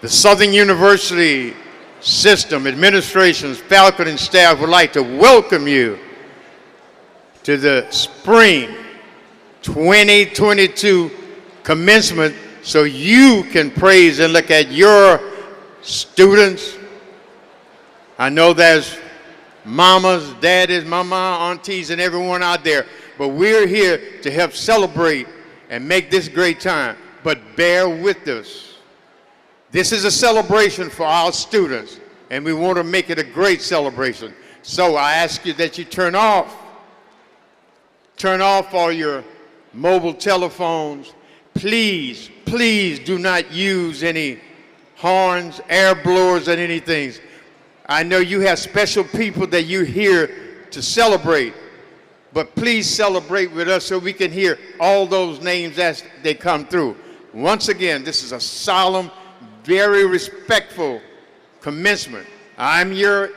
The Southern University system, administrations, faculty, and staff would like to welcome you to the spring 2022 commencement so you can praise and look at your students. I know there's mamas, daddies, mama, aunties, and everyone out there, but we're here to help celebrate and make this great time. But bear with us. This is a celebration for our students, and we want to make it a great celebration. So I ask you that you turn off all your mobile telephones. Please, please do not use any horns, air blowers, and anything. I know you have special people that you're here to celebrate, but please celebrate with us so we can hear all those names as they come through. Once again, this is a solemn, very respectful commencement. I'm your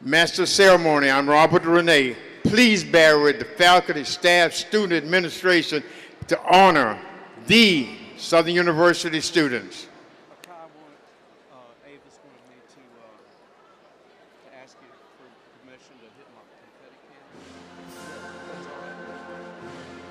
master of ceremony. I'm Robert Renee. Please bear with the faculty, staff, student administration to honor the Southern University students. Avis wanted me to ask you for permission to hit my confetti can. That's all right.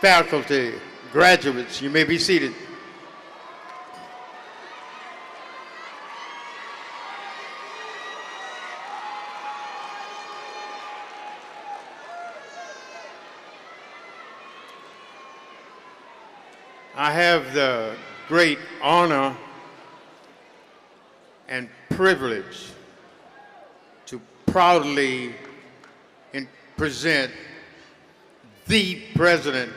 faculty, graduates, you may be seated. I have the great honor and privilege to proudly present the president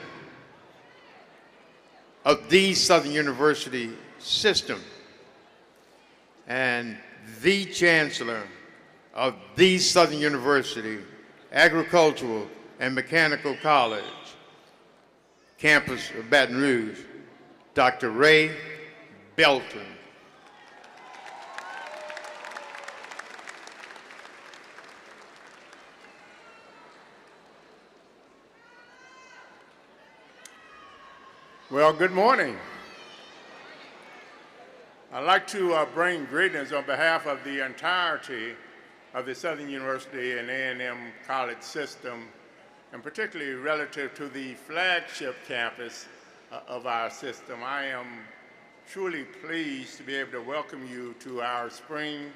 of the Southern University system and the chancellor of the Southern University Agricultural and Mechanical College, campus of Baton Rouge, Dr. Ray Belton. Well, good morning. I'd like to bring greetings on behalf of the entirety of the Southern University and A&M College system, and particularly relative to the flagship campus of our system. I am truly pleased to be able to welcome you to our spring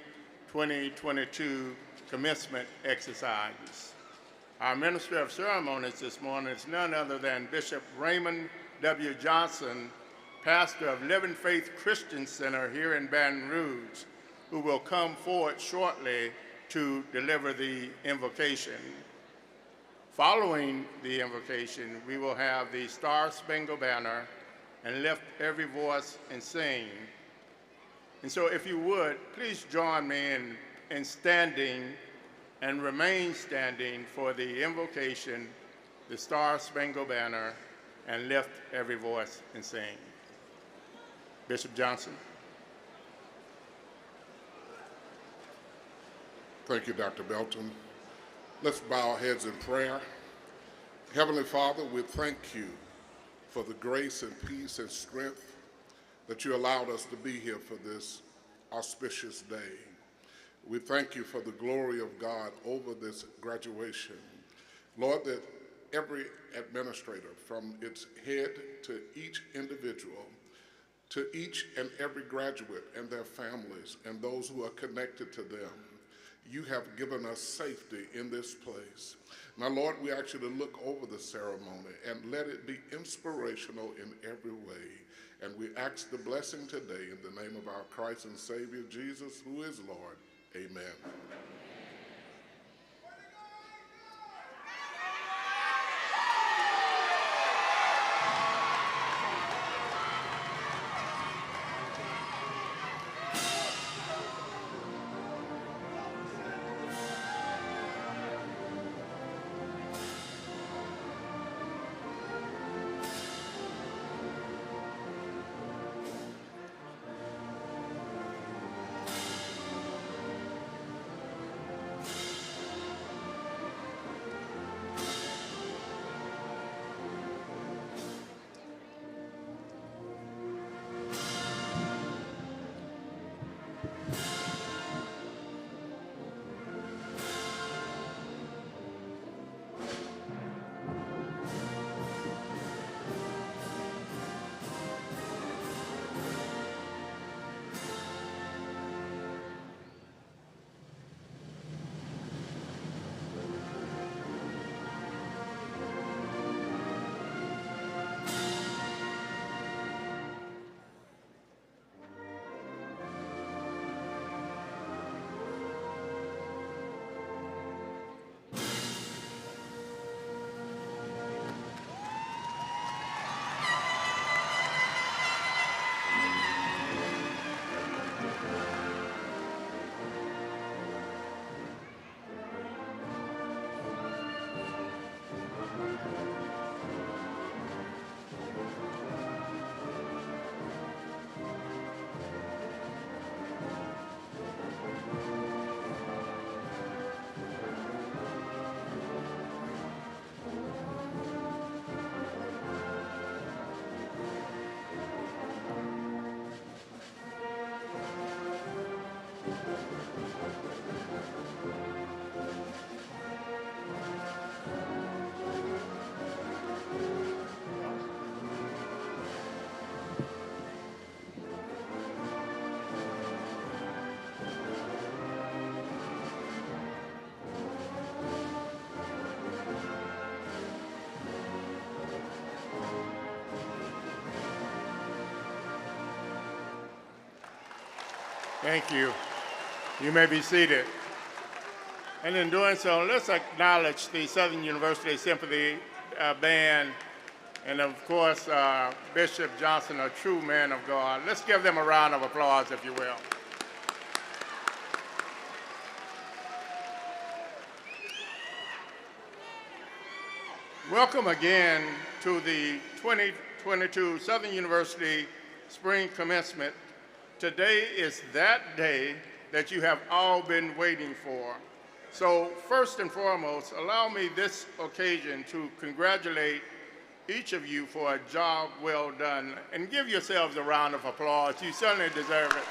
2022 commencement exercises. Our Minister of Ceremonies this morning is none other than Bishop Raymond W. Johnson, pastor of Living Faith Christian Center here in Baton Rouge, who will come forward shortly to deliver the invocation. Following the invocation, we will have the Star Spangled Banner and Lift Every Voice and Sing. And so if you would, please join me in standing and remain standing for the invocation, the Star Spangled Banner, and Lift Every Voice and Sing. Bishop Johnson. Thank you, Dr. Belton. Let's bow our heads in prayer. Heavenly Father, we thank you for the grace and peace and strength that you allowed us to be here for this auspicious day. We thank you for the glory of God over this graduation. Lord, that every administrator, from its head to each individual, to each and every graduate and their families and those who are connected to them, you have given us safety in this place. Now, Lord, we ask you to look over the ceremony and let it be inspirational in every way. And we ask the blessing today in the name of our Christ and Savior, Jesus, who is Lord. Amen. Thank you. You may be seated. And in doing so, let's acknowledge the Southern University Symphony Band and, of course, Bishop Johnson, a true man of God. Let's give them a round of applause, if you will. Welcome again to the 2022 Southern University Spring Commencement. Today is that day that you have all been waiting for. So first and foremost, allow me this occasion to congratulate each of you for a job well done, and give yourselves a round of applause. You certainly deserve it.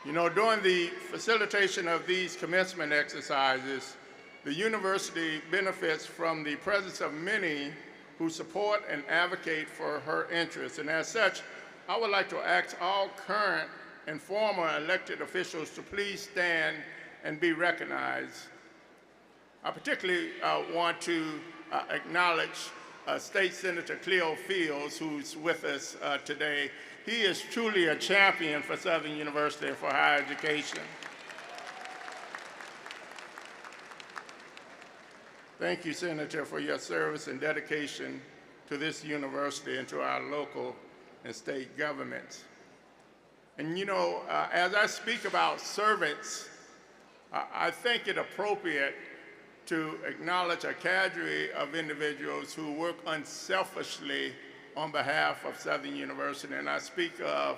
You know, during the facilitation of these commencement exercises, the university benefits from the presence of many who support and advocate for her interests. And as such, I would like to ask all current and former elected officials to please stand and be recognized. I particularly want to acknowledge State Senator Cleo Fields, who's with us today. He is truly a champion for Southern University and for higher education. Thank you, Senator, for your service and dedication to this university and to our local and state governments. And you know, as I speak about servants, I think it appropriate to acknowledge a cadre of individuals who work unselfishly on behalf of Southern University. And I speak of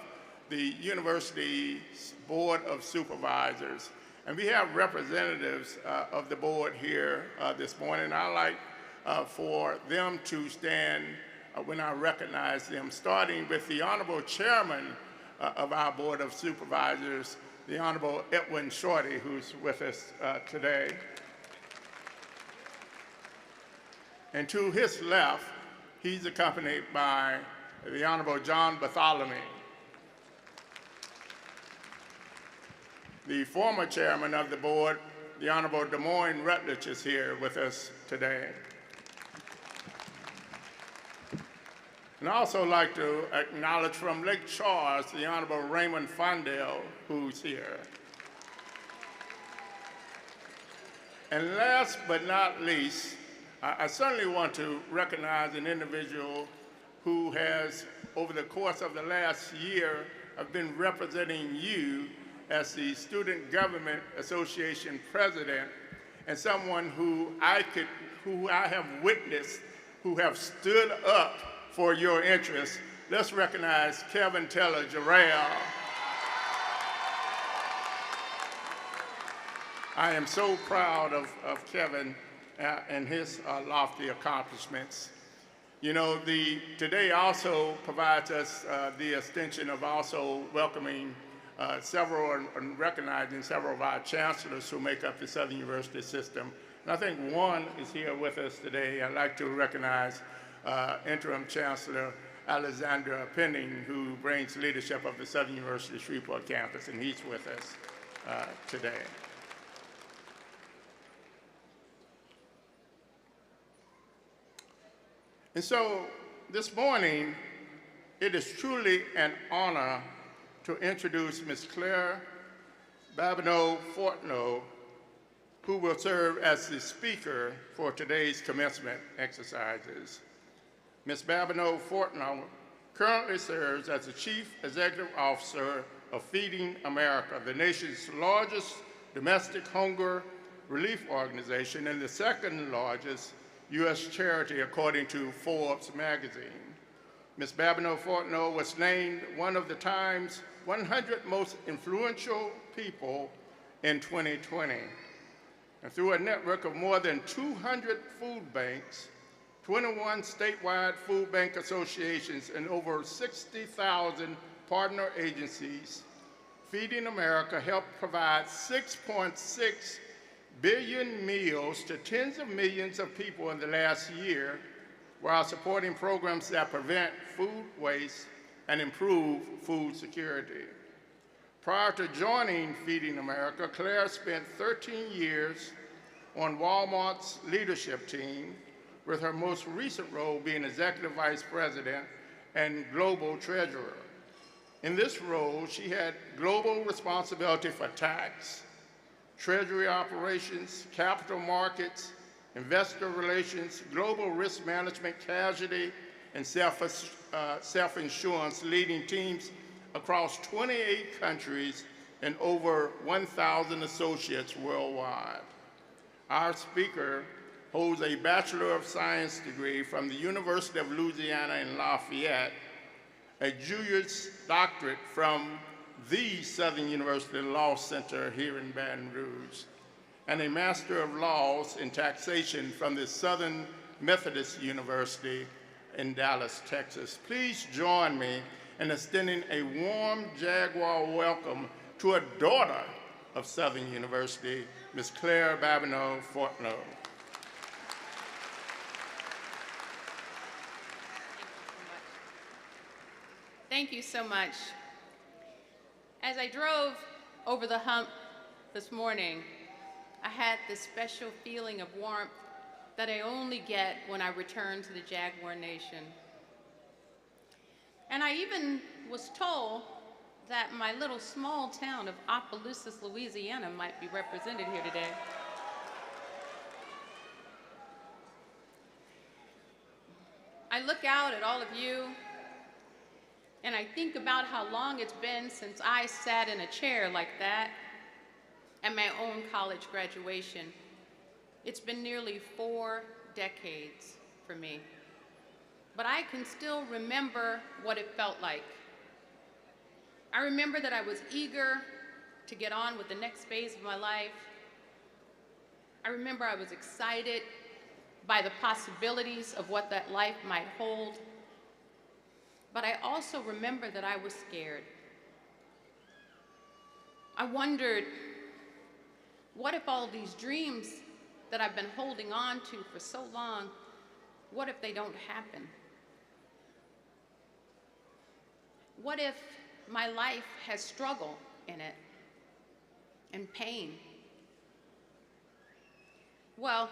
the university's Board of Supervisors. And we have representatives of the board here this morning. I'd like for them to stand when I recognize them, starting with the Honorable Chairman of our Board of Supervisors, the Honorable Edwin Shorty, who's with us today. And to his left, he's accompanied by the Honorable John Bartholomew. The former chairman of the board, the Honorable Des Moines Rutledge, is here with us today. And I'd also like to acknowledge from Lake Charles, the Honorable Raymond Fondell, who's here. And last but not least, I certainly want to recognize an individual who has, over the course of the last year, been representing you as the Student Government Association President, and someone who I have witnessed, who have stood up for your interests. Let's recognize Kevin Taylor Jarrell. I am so proud of Kevin and his lofty accomplishments. You know, today also provides us the extension of also welcoming several and recognizing several of our chancellors who make up the Southern University system. And I think one is here with us today. I'd like to recognize Interim Chancellor Alexandra Penning, who brings leadership of the Southern University Shreveport campus, and he's with us today. And so this morning, it is truly an honor to introduce Ms. Claire Babineau-Fortneau, who will serve as the speaker for today's commencement exercises. Ms. Babineau-Fortneau currently serves as the Chief Executive Officer of Feeding America, the nation's largest domestic hunger relief organization and the second largest U.S. charity according to Forbes magazine. Ms. Babineau-Fortneau was named one of the Times 100 most influential people in 2020. And through a network of more than 200 food banks, 21 statewide food bank associations, and over 60,000 partner agencies, Feeding America helped provide 6.6 billion meals to tens of millions of people in the last year, while supporting programs that prevent food waste and improve food security. Prior to joining Feeding America, Claire spent 13 years on Walmart's leadership team, with her most recent role being Executive Vice President and global treasurer. In this role, she had global responsibility for tax, treasury operations, capital markets, investor relations, global risk management, casualty, and self-insurance, leading teams across 28 countries and over 1,000 associates worldwide. Our speaker holds a Bachelor of Science degree from the University of Louisiana in Lafayette, a Juris Doctorate from the Southern University Law Center here in Baton Rouge, and a Master of Laws in Taxation from the Southern Methodist University in Dallas, Texas. Please join me in extending a warm Jaguar welcome to a daughter of Southern University, Ms. Claire Babineau-Fortneau. Thank you so much. As I drove over the hump this morning, I had this special feeling of warmth that I only get when I return to the Jaguar Nation. And I even was told that my little small town of Opelousas, Louisiana might be represented here today. I look out at all of you, and I think about how long it's been since I sat in a chair like that at my own college graduation. It's been nearly 4 decades for me. But I can still remember what it felt like. I remember that I was eager to get on with the next phase of my life. I remember I was excited by the possibilities of what that life might hold. But I also remember that I was scared. I wondered, what if all these dreams that I've been holding on to for so long, what if they don't happen? What if my life has struggle in it and pain? Well,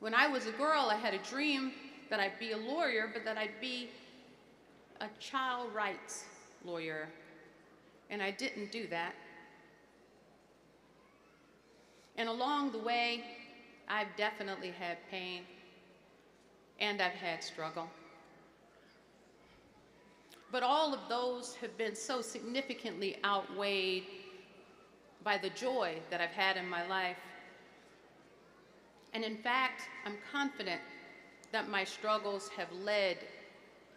when I was a girl, I had a dream that I'd be a lawyer, but that I'd be a child rights lawyer, and I didn't do that. And along the way, I've definitely had pain, and I've had struggle. But all of those have been so significantly outweighed by the joy that I've had in my life. And in fact, I'm confident that my struggles have led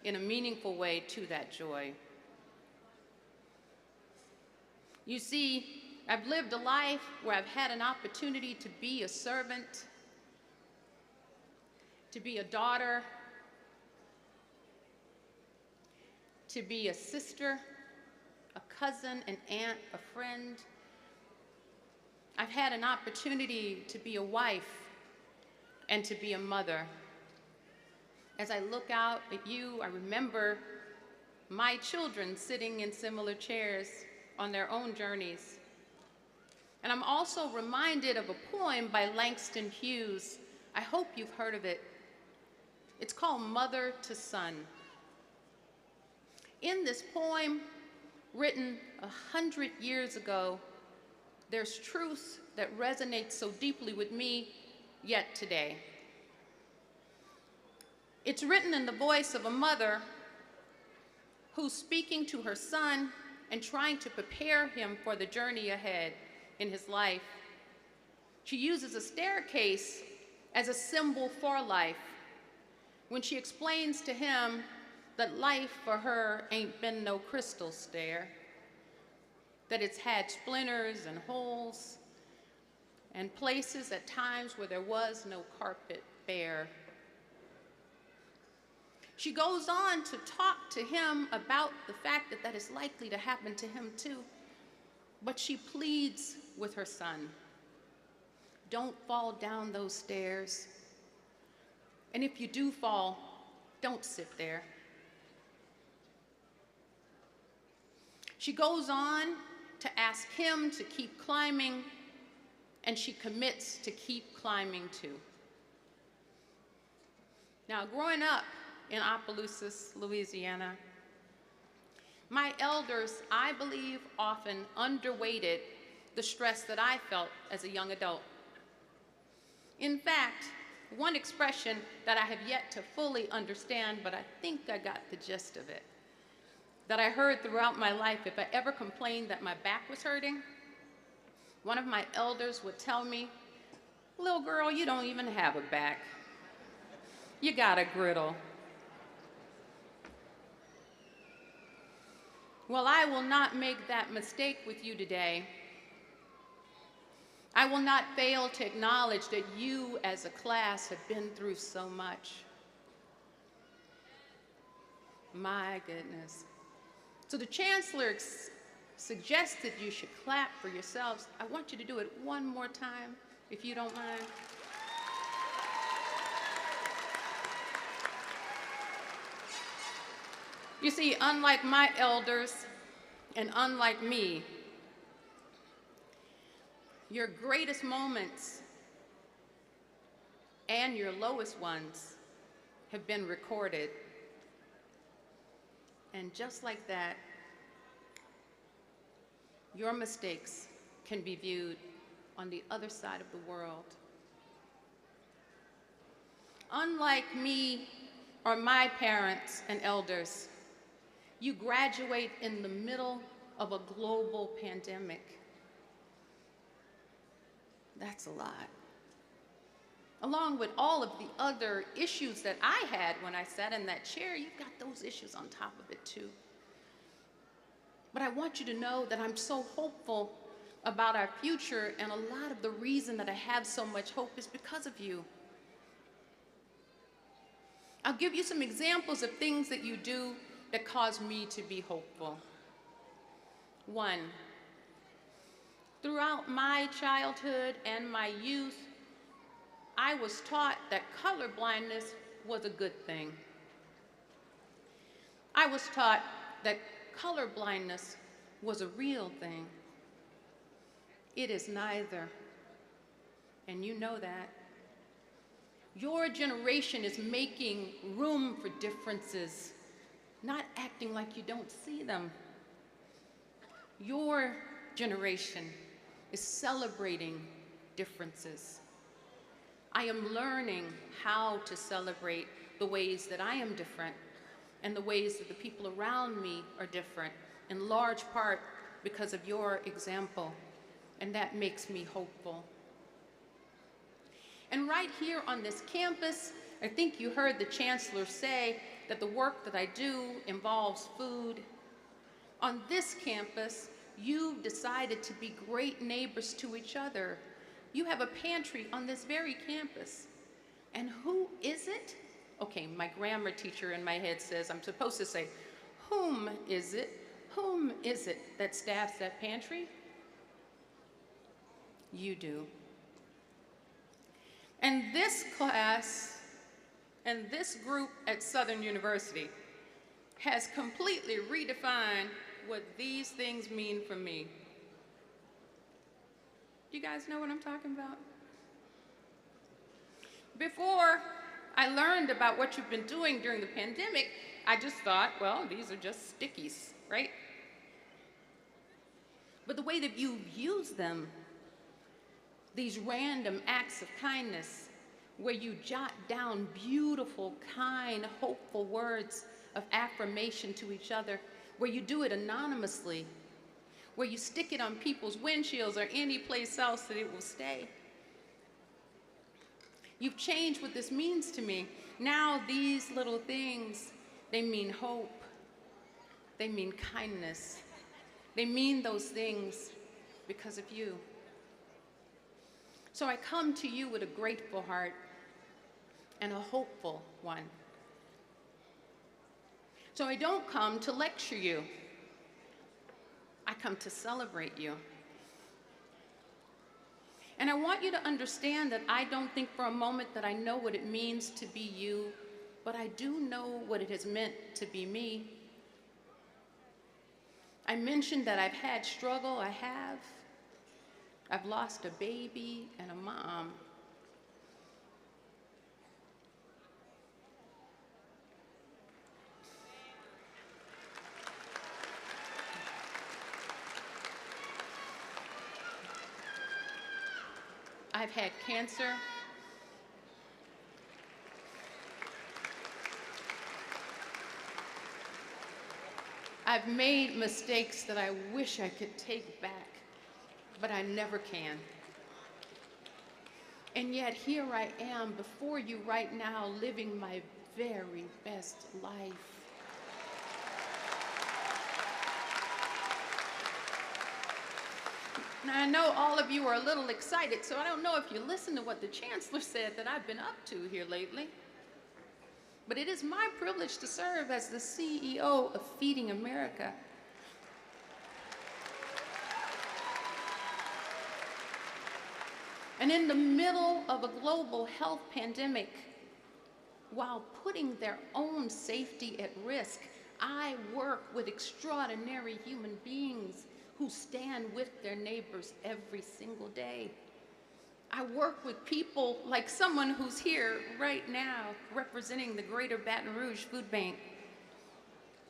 in a meaningful way to that joy. You see, I've lived a life where I've had an opportunity to be a servant, to be a daughter, to be a sister, a cousin, an aunt, a friend. I've had an opportunity to be a wife and to be a mother. As I look out at you, I remember my children sitting in similar chairs on their own journeys. And I'm also reminded of a poem by Langston Hughes. I hope you've heard of it. It's called Mother to Son. In this poem, written 100 years ago, there's truth that resonates so deeply with me yet today. It's written in the voice of a mother who's speaking to her son and trying to prepare him for the journey ahead in his life. She uses a staircase as a symbol for life when she explains to him that life for her ain't been no crystal stair, that it's had splinters and holes and places at times where there was no carpet bare. She goes on to talk to him about the fact that that is likely to happen to him too, but she pleads with her son, don't fall down those stairs. And if you do fall, don't sit there. She goes on to ask him to keep climbing, and she commits to keep climbing too. Now, growing up in Opelousas, Louisiana. My elders, I believe, often underweighted the stress that I felt as a young adult. In fact, one expression that I have yet to fully understand, but I think I got the gist of it, that I heard throughout my life, if I ever complained that my back was hurting, one of my elders would tell me, "Little girl, you don't even have a back. You got a griddle." Well, I will not make that mistake with you today. I will not fail to acknowledge that you as a class have been through so much. My goodness. So the chancellor suggested you should clap for yourselves. I want you to do it one more time, if you don't mind. You see, unlike my elders and unlike me, your greatest moments and your lowest ones have been recorded. And just like that, your mistakes can be viewed on the other side of the world. Unlike me or my parents and elders, you graduate in the middle of a global pandemic. That's a lot. Along with all of the other issues that I had when I sat in that chair, you've got those issues on top of it too. But I want you to know that I'm so hopeful about our future, and a lot of the reason that I have so much hope is because of you. I'll give you some examples of things that you do that cause me to be hopeful. One, throughout my childhood and my youth, I was taught that color blindness was a good thing. I was taught that color blindness was a real thing. It is neither, and you know that. Your generation is making room for differences, not acting like you don't see them. Your generation is celebrating differences. I am learning how to celebrate the ways that I am different and the ways that the people around me are different, in large part because of your example, and that makes me hopeful. And right here on this campus, I think you heard the chancellor say that the work that I do involves food. On this campus, you've decided to be great neighbors to each other. You have a pantry on this very campus. And who is it? Okay, my grammar teacher in my head says I'm supposed to say, whom is it? Whom is it that staffs that pantry? You do. And this class and this group at Southern University has completely redefined what these things mean for me. Do you guys know what I'm talking about? Before I learned about what you've been doing during the pandemic, I just thought, well, these are just stickies, right? But the way that you use them, these random acts of kindness, where you jot down beautiful, kind, hopeful words of affirmation to each other, where you do it anonymously, where you stick it on people's windshields or any place else that it will stay. You've changed what this means to me. Now these little things, they mean hope. They mean kindness. They mean those things because of you. So I come to you with a grateful heart and a hopeful one. So I don't come to lecture you. I come to celebrate you. And I want you to understand that I don't think for a moment that I know what it means to be you, but I do know what it has meant to be me. I mentioned that I've had struggle. I have. I've lost a baby and a mom. I've had cancer. I've made mistakes that I wish I could take back, but I never can. And yet here I am before you right now, living my very best life. Now I know all of you are a little excited, so I don't know if you listened to what the Chancellor said that I've been up to here lately. But it is my privilege to serve as the CEO of Feeding America. And in the middle of a global health pandemic, while putting their own safety at risk, I work with extraordinary human beings who stand with their neighbors every single day. I work with people like someone who's here right now representing the Greater Baton Rouge Food Bank.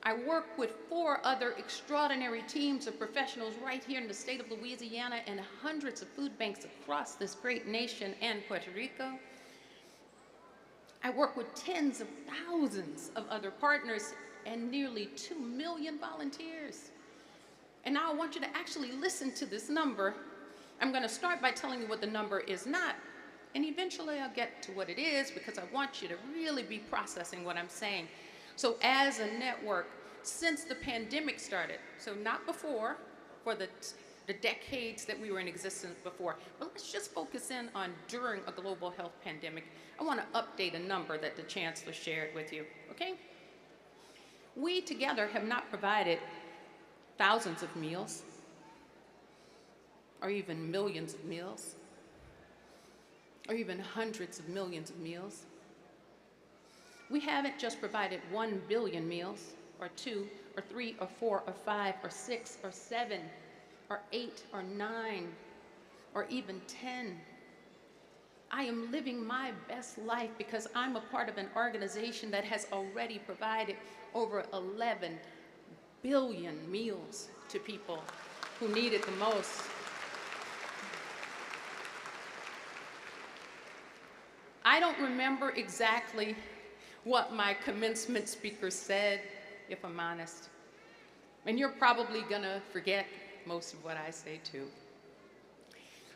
I work with 4 other extraordinary teams of professionals right here in the state of Louisiana and hundreds of food banks across this great nation and Puerto Rico. I work with tens of thousands of other partners and nearly 2 million volunteers. And now I want you to actually listen to this number. I'm going to start by telling you what the number is not, and eventually I'll get to what it is because I want you to really be processing what I'm saying. So as a network, since the pandemic started, so not before, for the decades that we were in existence before, but let's just focus in on during a global health pandemic. I want to update a number that the Chancellor shared with you, okay? We together have not provided thousands of meals, or even millions of meals, or even hundreds of millions of meals. We haven't just provided 1 billion meals, or 2, or 3, or 4, or 5, or 6, or 7, or 8, or 9, or even 10. I am living my best life because I'm a part of an organization that has already provided over 11 billion meals to people who need it the most. I don't remember exactly what my commencement speaker said, if I'm honest. And you're probably gonna forget most of what I say too.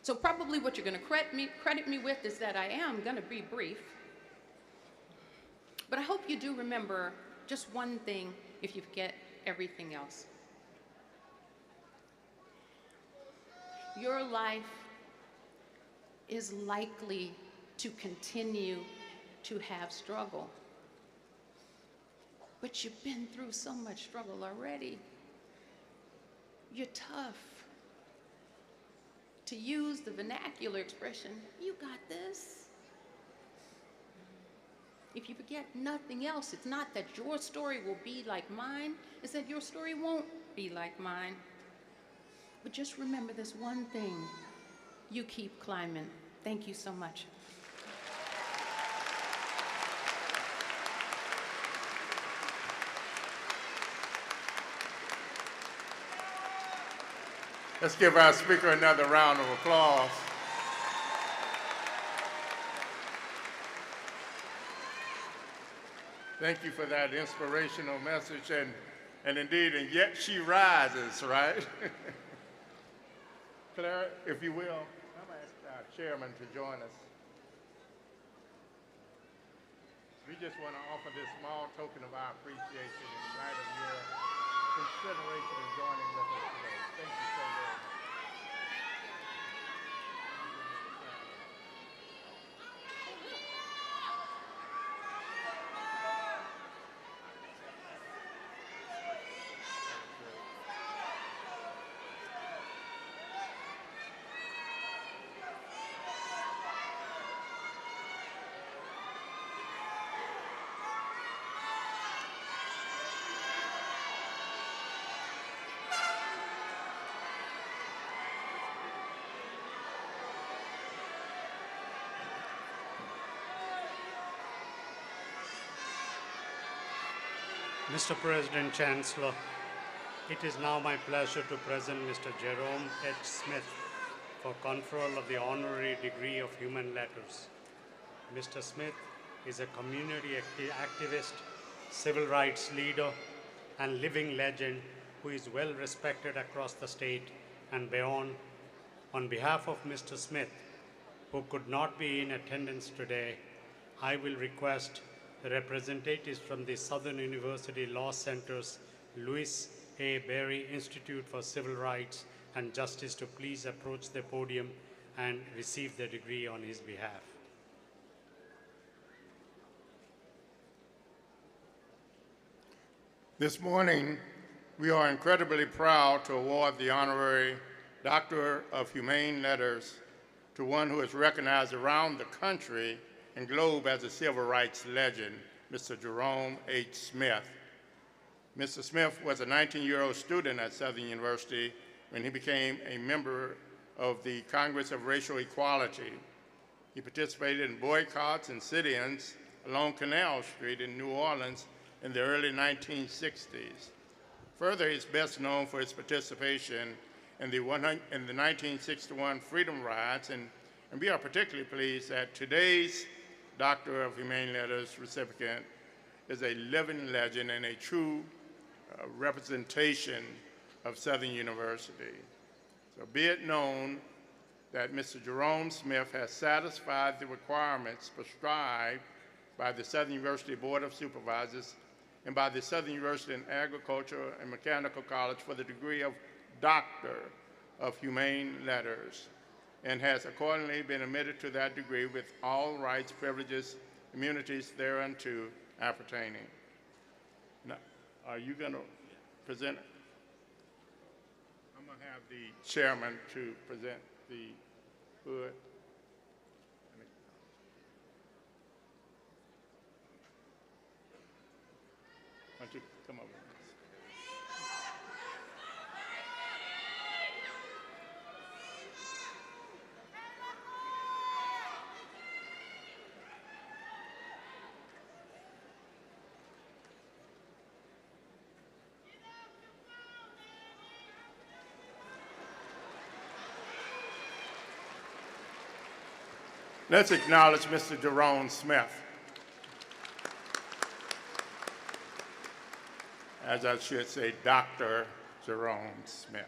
So probably what you're gonna credit me with is that I am gonna be brief. But I hope you do remember just one thing if you forget everything else. Your life is likely to continue to have struggle. But you've been through so much struggle already. You're tough. To use the vernacular expression, you got this. If you forget nothing else, it's not that your story will be like mine, it's that your story won't be like mine. But just remember this one thing, you keep climbing. Thank you so much. Let's give our speaker another round of applause. Thank you for that inspirational message, and indeed, and yet she rises, right? Clara, if you will, I'm going to ask our chairman to join us. We just want to offer this small token of our appreciation in light of your consideration of joining with us today. Thank you so very much. Mr. President, Chancellor, it is now my pleasure to present Mr. Jerome H. Smith, for conferral of the honorary degree of Human Letters. Mr. Smith is a community activist, civil rights leader, and living legend who is well respected across the state and beyond. On behalf of Mr. Smith, who could not be in attendance today, I will request the representatives from the Southern University Law Center's Louis A. Berry Institute for Civil Rights and Justice to please approach the podium and receive the degree on his behalf. This morning, we are incredibly proud to award the Honorary Doctor of Humane Letters to one who is recognized around the country and globe as a civil rights legend, Mr. Jerome H. Smith. Mr. Smith was a 19-year-old student at Southern University when he became a member of the Congress of Racial Equality. He participated in boycotts and sit-ins along Canal Street in New Orleans in the early 1960s. Further, he's best known for his participation in the 1961 Freedom Rides, and we are particularly pleased that today's Doctor of Humane Letters recipient is a living legend and a true representation of Southern University. So be it known that Mr. Jerome Smith has satisfied the requirements prescribed by the Southern University Board of Supervisors and by the Southern University in Agriculture and Mechanical College for the degree of Doctor of Humane Letters, and has accordingly been admitted to that degree with all rights, privileges, immunities thereunto appertaining. Now, are you going to present? I'm going to have the chairman to present the hood. Why don't you come over? Let's acknowledge Mr. Jerome Smith. As I should say, Dr. Jerome Smith.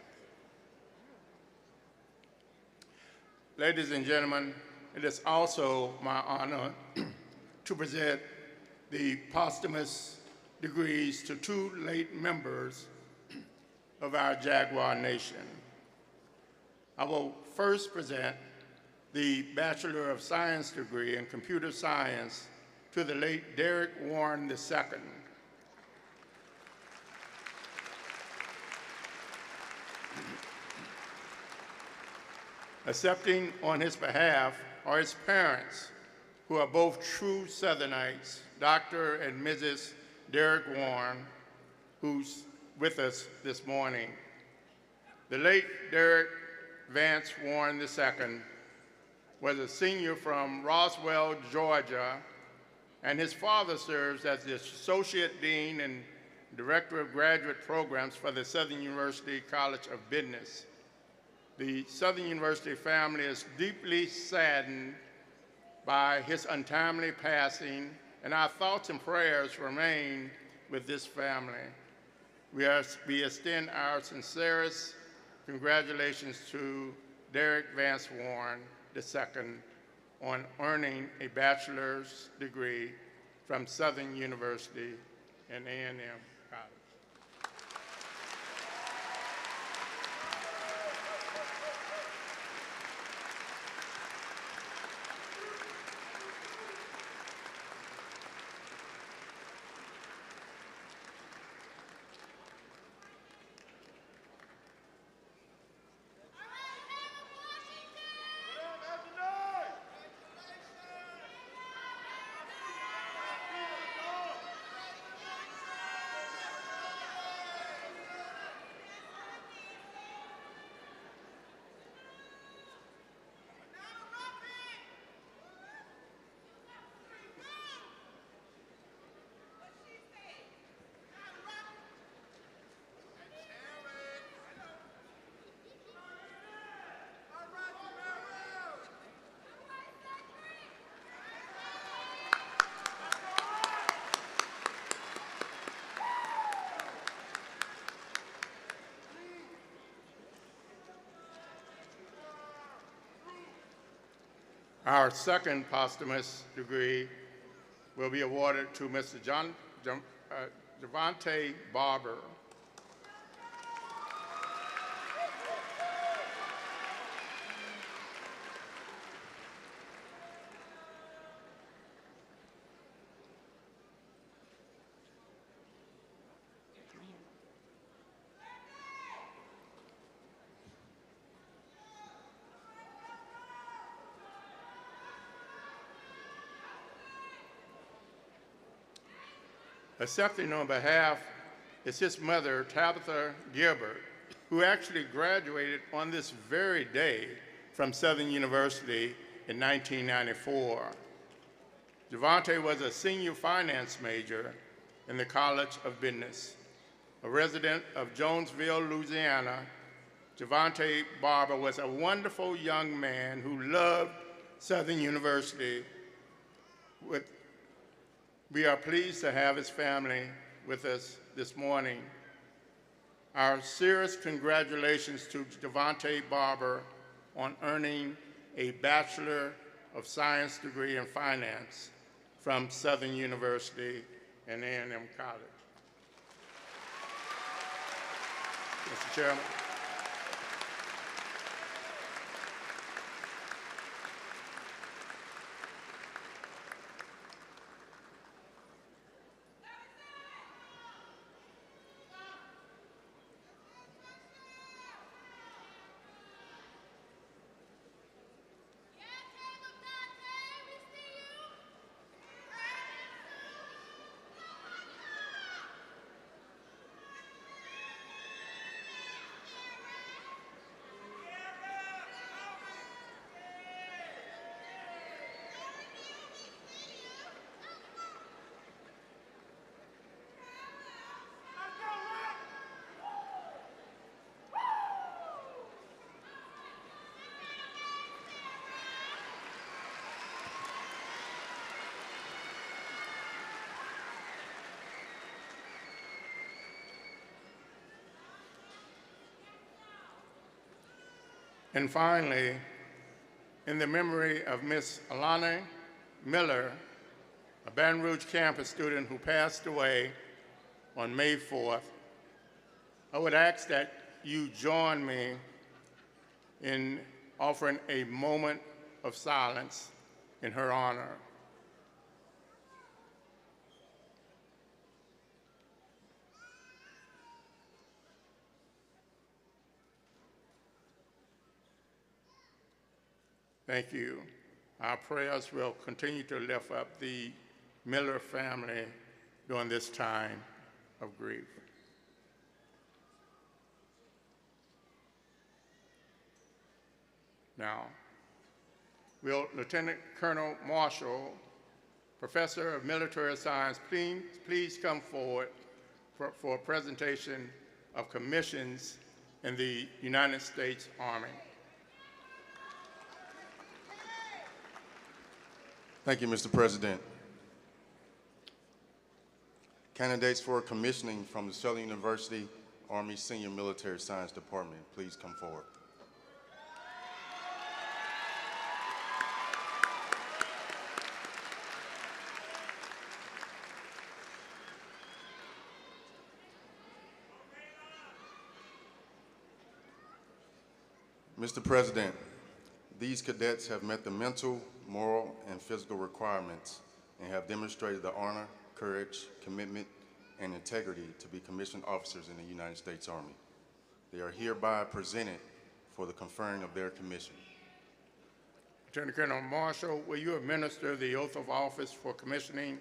Ladies and gentlemen, it is also my honor to present the posthumous degrees to two late members of our Jaguar Nation. I will first present the Bachelor of Science degree in Computer Science to the late Derek Warren II. Accepting on his behalf are his parents, who are both true Southernites, Dr. and Mrs. Derek Warren, who's with us this morning. The late Derek Vance Warren II was a senior from Roswell, Georgia, and his father serves as the Associate Dean and Director of Graduate Programs for the Southern University College of Business. The Southern University family is deeply saddened by his untimely passing, and our thoughts and prayers remain with this family. We extend our sincerest congratulations to Derek Vance Warren II on earning a bachelor's degree from Southern University and A&M College. Our second posthumous degree will be awarded to Mr. Javante Barber. Accepting on behalf is his mother, Tabitha Gilbert, who actually graduated on this very day from Southern University in 1994. Javante was a senior finance major in the College of Business. A resident of Jonesville, Louisiana, Javante Barber was a wonderful young man who loved Southern University. We are pleased to have his family with us this morning. Our serious congratulations to Javante Barber on earning a Bachelor of Science degree in Finance from Southern University and A&M College. Mr. Chairman. And finally, in the memory of Miss Alana Miller, a Baton Rouge campus student who passed away on May 4th, I would ask that you join me in offering a moment of silence in her honor. Thank you. Our prayers will continue to lift up the Miller family during this time of grief. Now, will Lieutenant Colonel Marshall, Professor of Military Science, please come forward for a presentation of commissions in the United States Army. Thank you, Mr. President. Candidates for commissioning from the Southern University Army Senior Military Science Department, please come forward. Mr. President, these cadets have met the mental, moral, and physical requirements and have demonstrated the honor, courage, commitment, and integrity to be commissioned officers in the United States Army. They are hereby presented for the conferring of their commission. Lieutenant Colonel Marshall, will you administer the oath of office for commissioning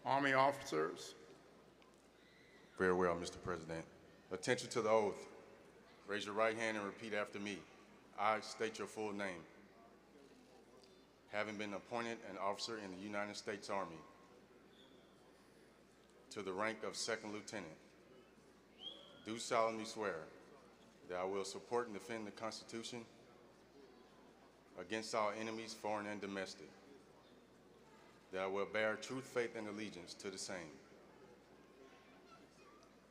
Army officers? Very well, Mr. President. Attention to the oath. Raise your right hand and repeat after me. I state your full name. Having been appointed an officer in the United States Army to the rank of second lieutenant, do solemnly swear that I will support and defend the Constitution against all enemies, foreign and domestic, that I will bear true faith and allegiance to the same,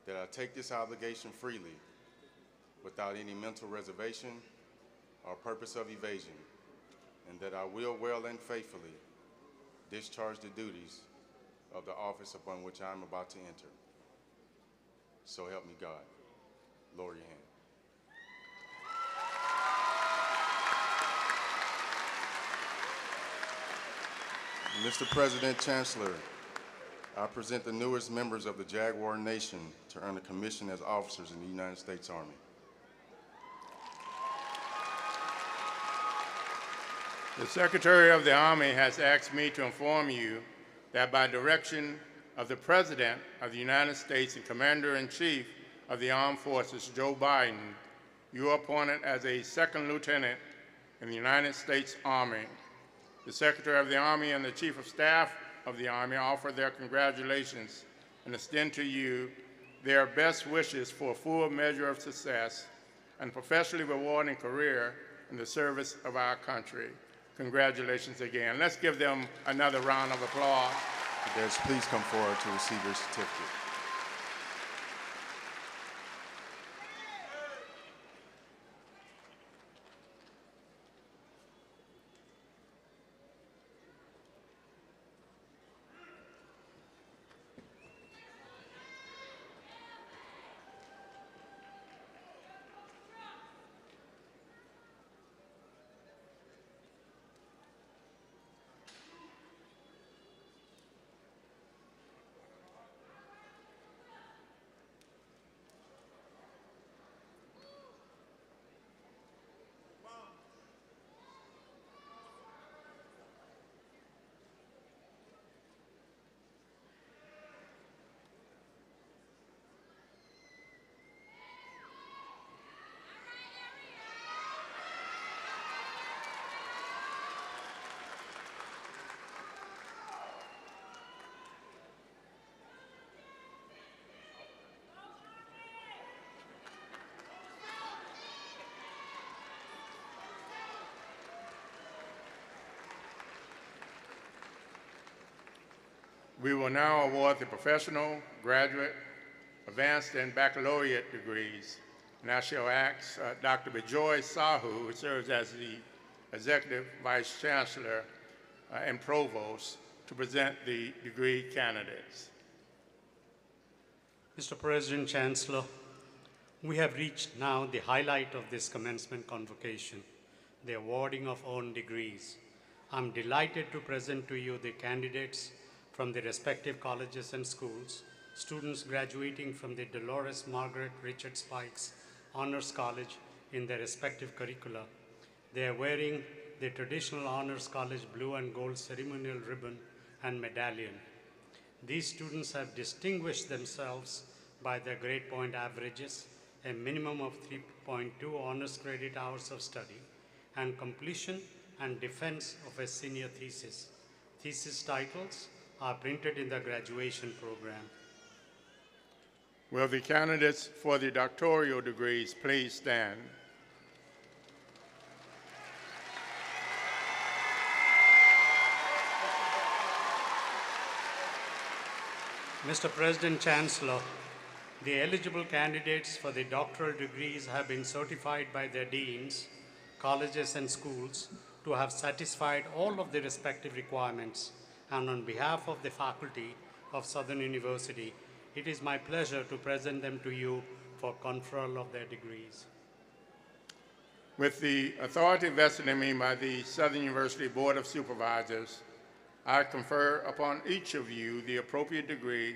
that I take this obligation freely without any mental reservation or purpose of evasion, and that I will well and faithfully discharge the duties of the office upon which I am about to enter. So help me God. Lower your hand. Mr. President, Chancellor, I present the newest members of the Jaguar Nation to earn a commission as officers in the United States Army. The Secretary of the Army has asked me to inform you that by direction of the President of the United States and Commander-in-Chief of the Armed Forces, Joe Biden, you are appointed as a second lieutenant in the United States Army. The Secretary of the Army and the Chief of Staff of the Army offer their congratulations and extend to you their best wishes for a full measure of success and professionally rewarding career in the service of our country. Congratulations again. Let's give them another round of applause. Cadets, please come forward to receive your certificate. We will now award the professional, graduate, advanced, and baccalaureate degrees. And I shall ask Dr. Bijoy Sahu, who serves as the Executive Vice Chancellor and Provost, to present the degree candidates. Mr. President, Chancellor, we have reached now the highlight of this commencement convocation, the awarding of earned degrees. I'm delighted to present to you the candidates from the respective colleges and schools, students graduating from the Dolores Margaret Richard Spikes Honors College in their respective curricula. They are wearing the traditional Honors College blue and gold ceremonial ribbon and medallion. These students have distinguished themselves by their grade point averages, a minimum of 3.2 honors credit hours of study, and completion and defense of a senior thesis. Thesis titles are printed in the graduation program. Will the candidates for the doctoral degrees please stand? Mr. President, Chancellor, the eligible candidates for the doctoral degrees have been certified by their deans, colleges, and schools to have satisfied all of the respective requirements. And on behalf of the faculty of Southern University, it is my pleasure to present them to you for conferral of their degrees. With the authority vested in me by the Southern University Board of Supervisors, I confer upon each of you the appropriate degree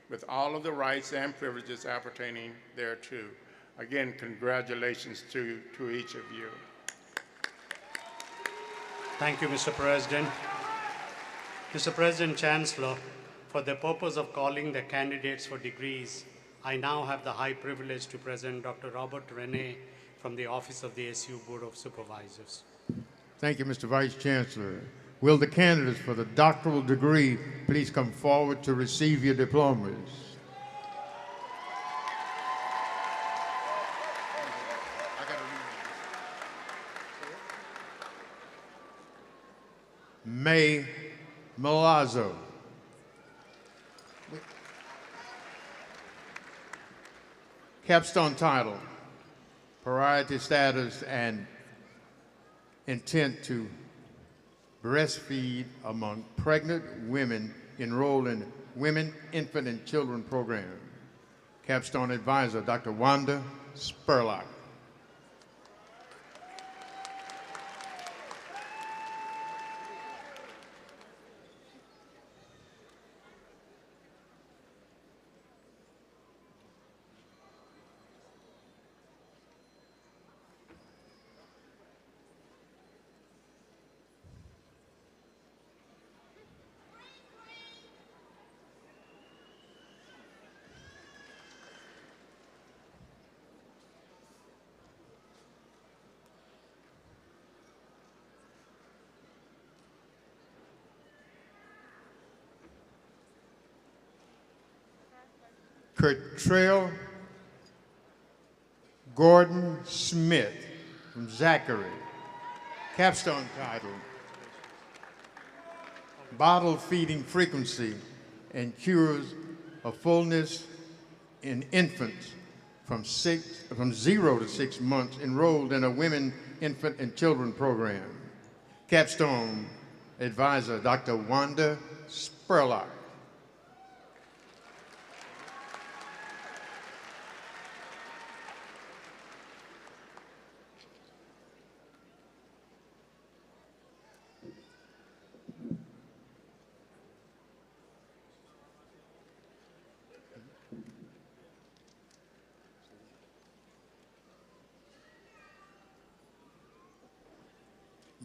with all of the rights and privileges appertaining thereto. Again, congratulations to each of you. Thank you, Mr. President. Mr. President, Chancellor, for the purpose of calling the candidates for degrees, I now have the high privilege to present Dr. Robert Rene from the Office of the SU Board of Supervisors. Thank you, Mr. Vice Chancellor. Will the candidates for the doctoral degree please come forward to receive your diplomas? May Milazzo. Capstone title, priority status, and intent to breastfeed among pregnant women enrolled in Women, Infant, and Children program. Capstone advisor, Dr. Wanda Spurlock. Kurtrell Gordon Smith from Zachary. Capstone title, Bottle Feeding Frequency and Cures of Fullness in Infants from 0 to 6 months enrolled in a Women, Infant, and Children program. Capstone advisor, Dr. Wanda Spurlock.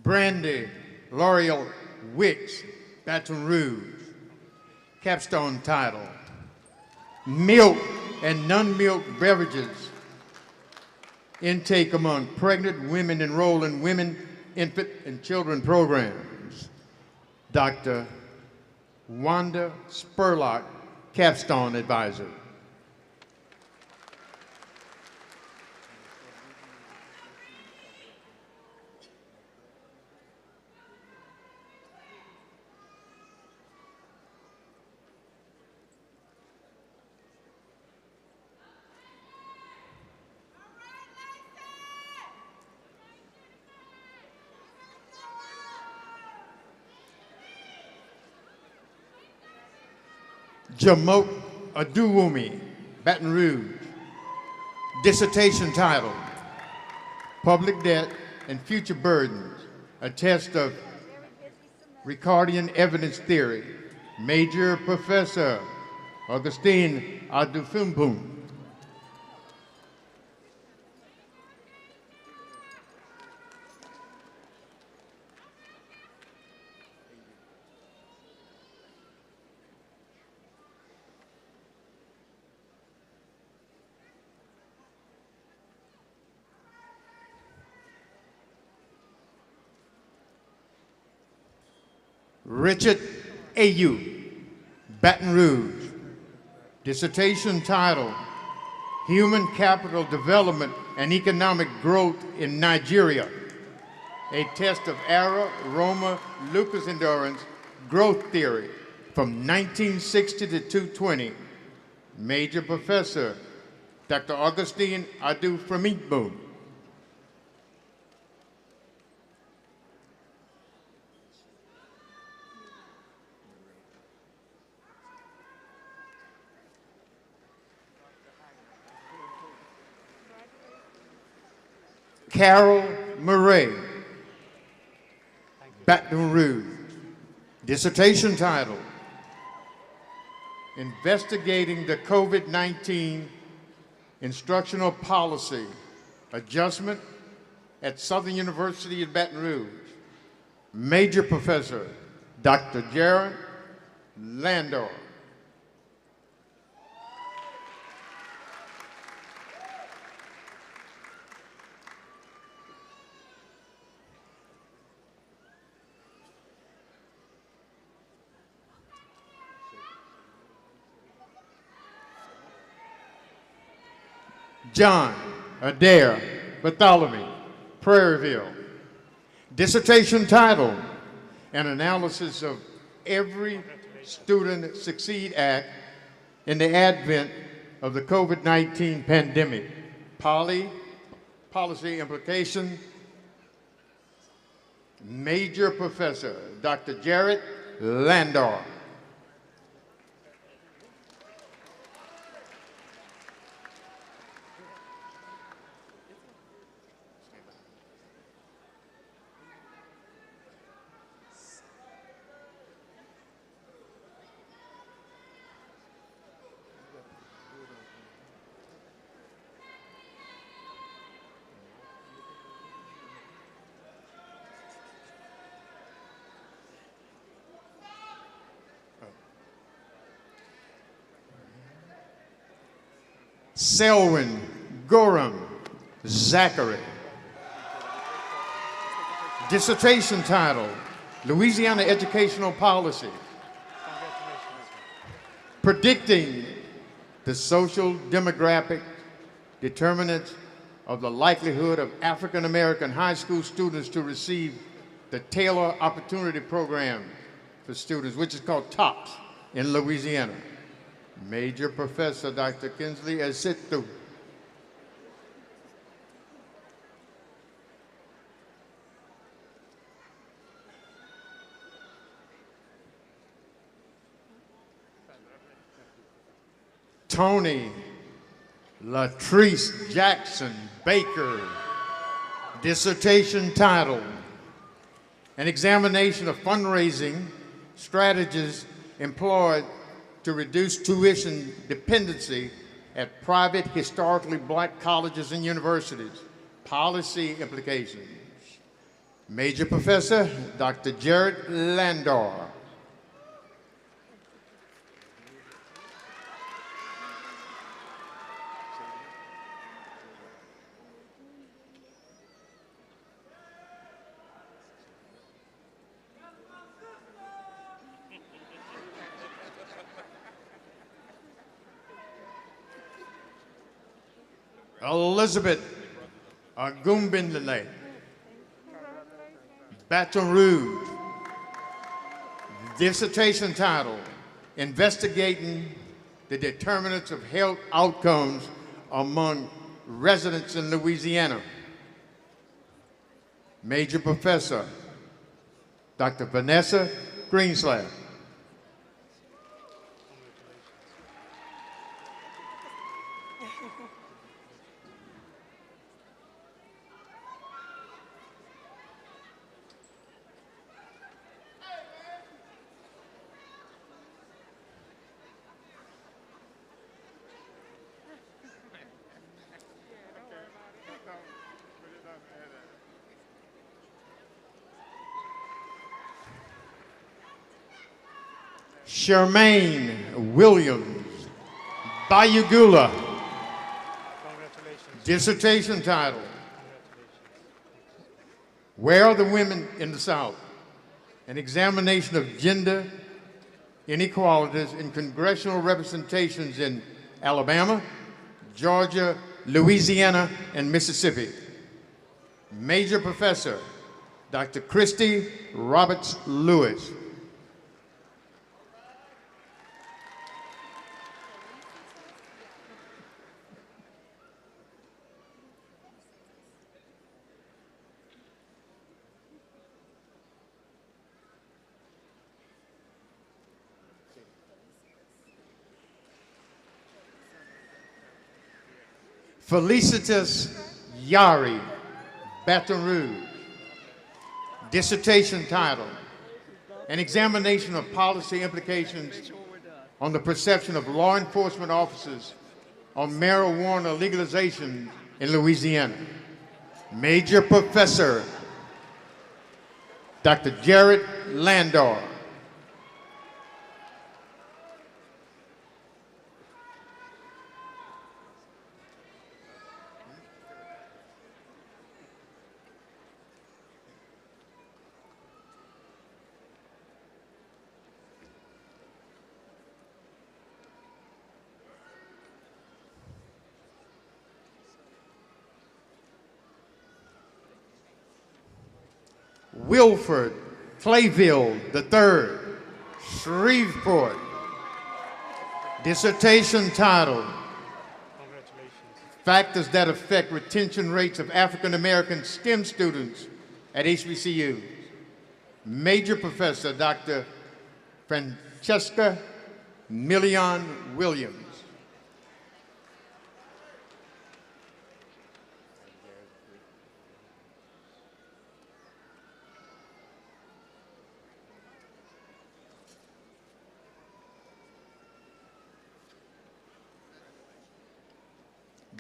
Brandy L'Oreal Wicks, Baton Rouge. Capstone title, Milk and Non-Milk Beverages. Intake among pregnant women enrolled in Women, Infant, and Children programs. Dr. Wanda Spurlock, Capstone advisor. Jamok Aduwumi, Baton Rouge. Dissertation title, Public Debt and Future Burdens, a test of Ricardian Evidence Theory. Major Professor Augustine Adufumpum. Richard Ayu, Baton Rouge. Dissertation title, Human Capital Development and Economic Growth in Nigeria. A test of Ara, Roma, Lucas Endurance Growth Theory from 1960 to 220. Major Professor, Dr. Augustine Adu-Framitbu. Carol Murray, Baton Rouge. Dissertation title, Investigating the COVID-19 Instructional Policy Adjustment at Southern University in Baton Rouge. Major Professor, Dr. Jared Landor. John Adair Bartholomew, Prairieville. Dissertation title, An Analysis of Every Student Succeed Act in the Advent of the COVID-19 Pandemic. Policy Implication Major Professor Dr. Jared Landor. Selwyn Gorham Zachary. Dissertation title, Louisiana Educational Policy. Predicting the social demographic determinants of the likelihood of African American high school students to receive the Taylor Opportunity Program for students, which is called TOPS in Louisiana. Major Professor Dr. Kinsley Esitu. Tony Latrice Jackson Baker. Dissertation title, An Examination of Fundraising Strategies Employed to Reduce Tuition Dependency at Private Historically Black Colleges and Universities. Policy Implications. Major Professor Dr. Jared Landor. Elizabeth Agumbindale, Baton Rouge. Dissertation title, Investigating the Determinants of Health Outcomes Among Residents in Louisiana. Major Professor Dr. Vanessa Greenslab. Charmaine Williams Bayugula. Dissertation title, Where Are the Women in the South? An examination of gender inequalities in congressional representations in Alabama, Georgia, Louisiana, and Mississippi. Major Professor Dr. Christy Roberts Lewis. Felicitas Yari, Baton Rouge. Dissertation title, An Examination of Policy Implications on the Perception of Law Enforcement Officers on Marijuana Legalization in Louisiana. Major Professor Dr. Jared Landor. Wilford Clayville III, Shreveport. Dissertation title, Factors that Affect Retention Rates of African American STEM Students at HBCUs. Major Professor Dr. Francesca Million Williams.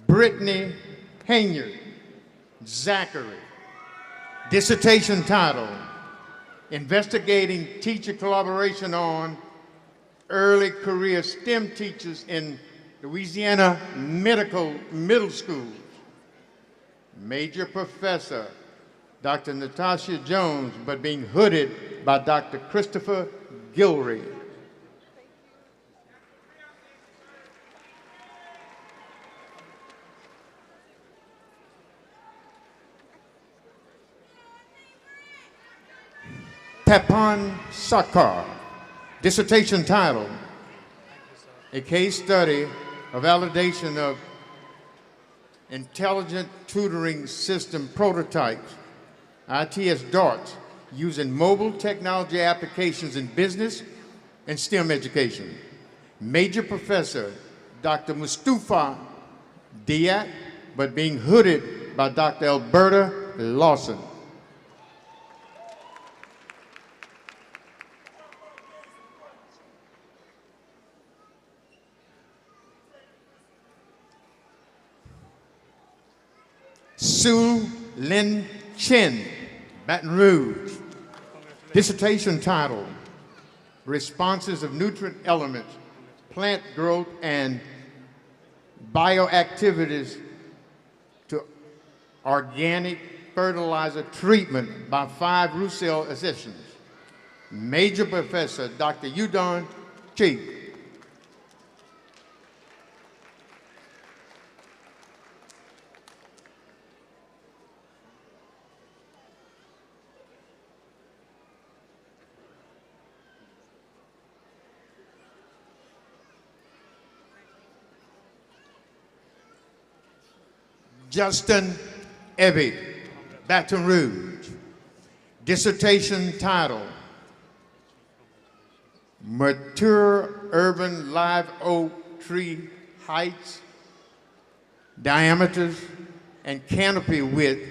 Brittany Haynard Zachary. Dissertation title, Investigating Teacher Collaboration on Early Career STEM Teachers in Louisiana Middle Schools. Major Professor Dr. Natasha Jones, but being hooded by Dr. Christopher Gilry. Tapan Sarkar, dissertation title, A Case Study of Validation of Intelligent Tutoring System Prototypes, ITS DARTs, using mobile technology applications in business and STEM education. Major Professor Dr. Mustafa Diat, but being hooded by Dr. Alberta Lawson. Sue Lin Chin, Baton Rouge. Dissertation title, Responses of Nutrient Elements, Plant Growth and Bioactivities to Organic Fertilizer Treatment by 5 Roussel accessions. Major Professor Dr. Udon Cheek. Justin Evie, Baton Rouge. Dissertation title, Mature Urban Live Oak Tree Heights, Diameters, and Canopy Width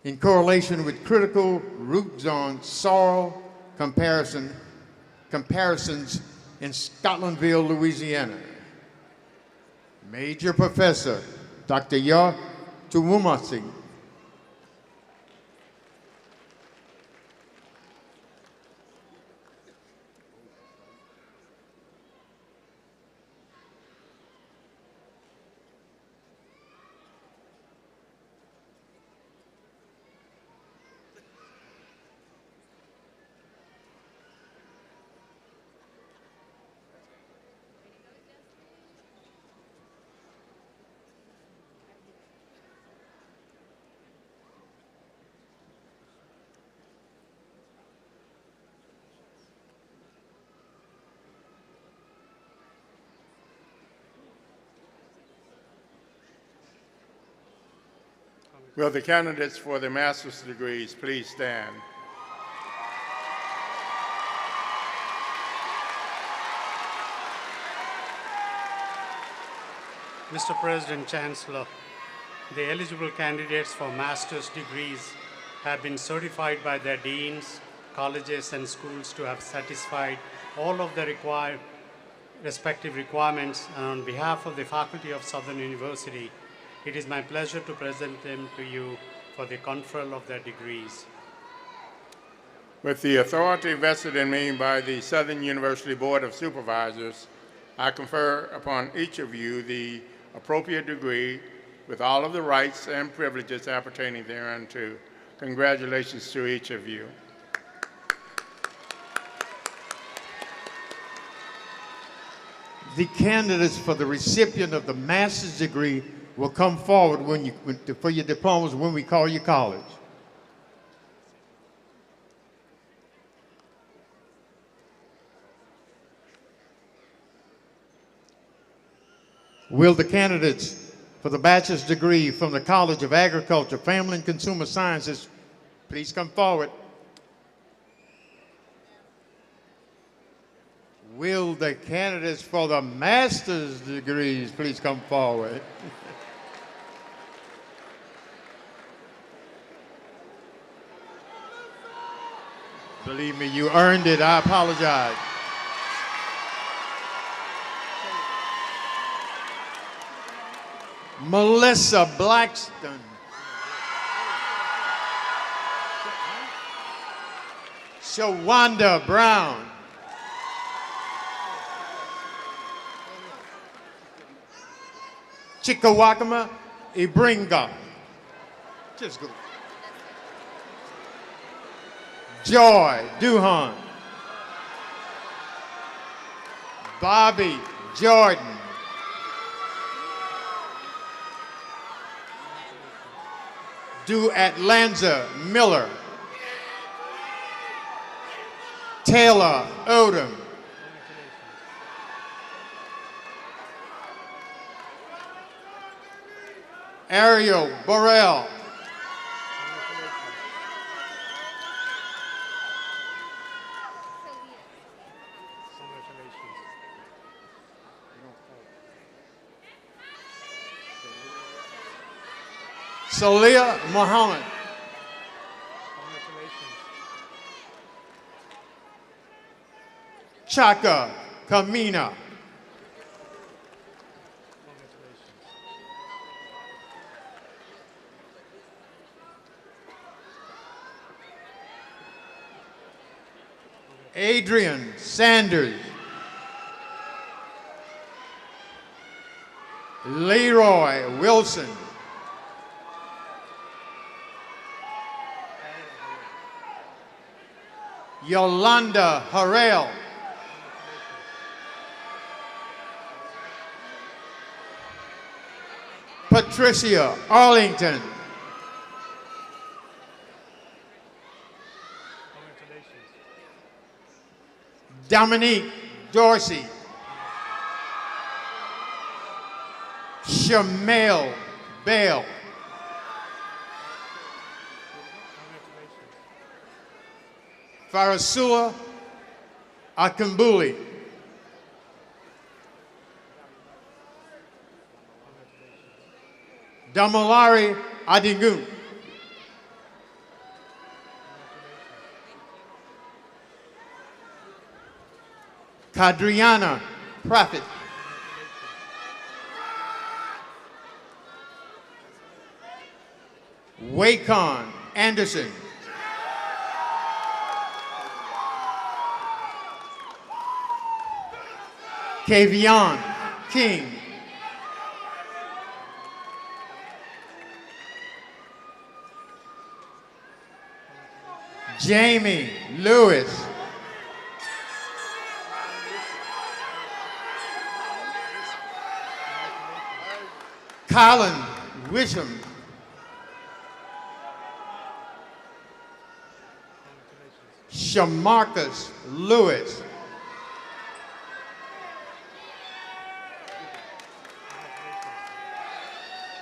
in correlation with critical root zone soil comparisons in Scotlandville, Louisiana. Major Professor Dr. Ya Tuwumasi. Will the candidates for the master's degrees please stand? Mr. President, Chancellor, the eligible candidates for master's degrees have been certified by their deans, colleges, and schools to have satisfied all of the respective requirements, and on behalf of the faculty of Southern University, it is my pleasure to present them to you for the conferral of their degrees. With the authority vested in me by the Southern University Board of Supervisors, I confer upon each of you the appropriate degree with all of the rights and privileges appertaining thereunto. Congratulations to each of you. The candidates for the recipient of the master's degree will come forward for your diplomas when we call you college. Will the candidates for the bachelor's degree from the College of Agriculture, Family and Consumer Sciences please come forward? Will the candidates for the master's degrees please come forward? Believe me, you earned it. I apologize. Melissa Blackston. Shawanda Brown. Chikawakama Ibringa. Just go. Joy Duhan. Bobby Jordan. Du Atlanza Miller. Taylor Odom. Ariel Burrell. Salia Muhammad. Chaka Kamina. Adrian Sanders. Leroy Wilson. Yolanda Harrell. Patricia Arlington. Dominique Dorsey. Shamel Bell. Farasua Akambuli. Damalari Adingun. Kadriana Prophet. Wacon Anderson. Kavion King. Jamie Lewis. Colin Wisham. Shamarcus Lewis.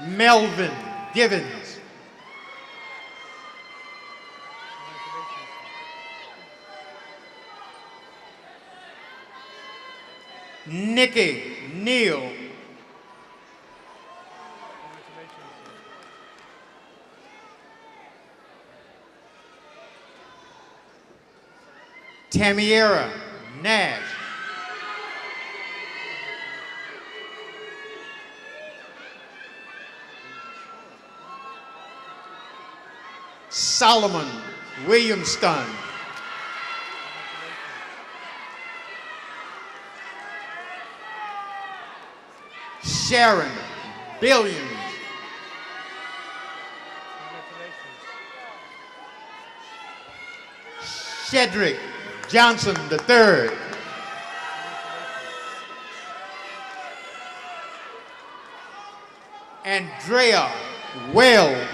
Melvin Givens. Nikki Neal. Tamiera Nash. Solomon Williamston. Sharon Billions. Cedric Johnson III. Andrea Wells.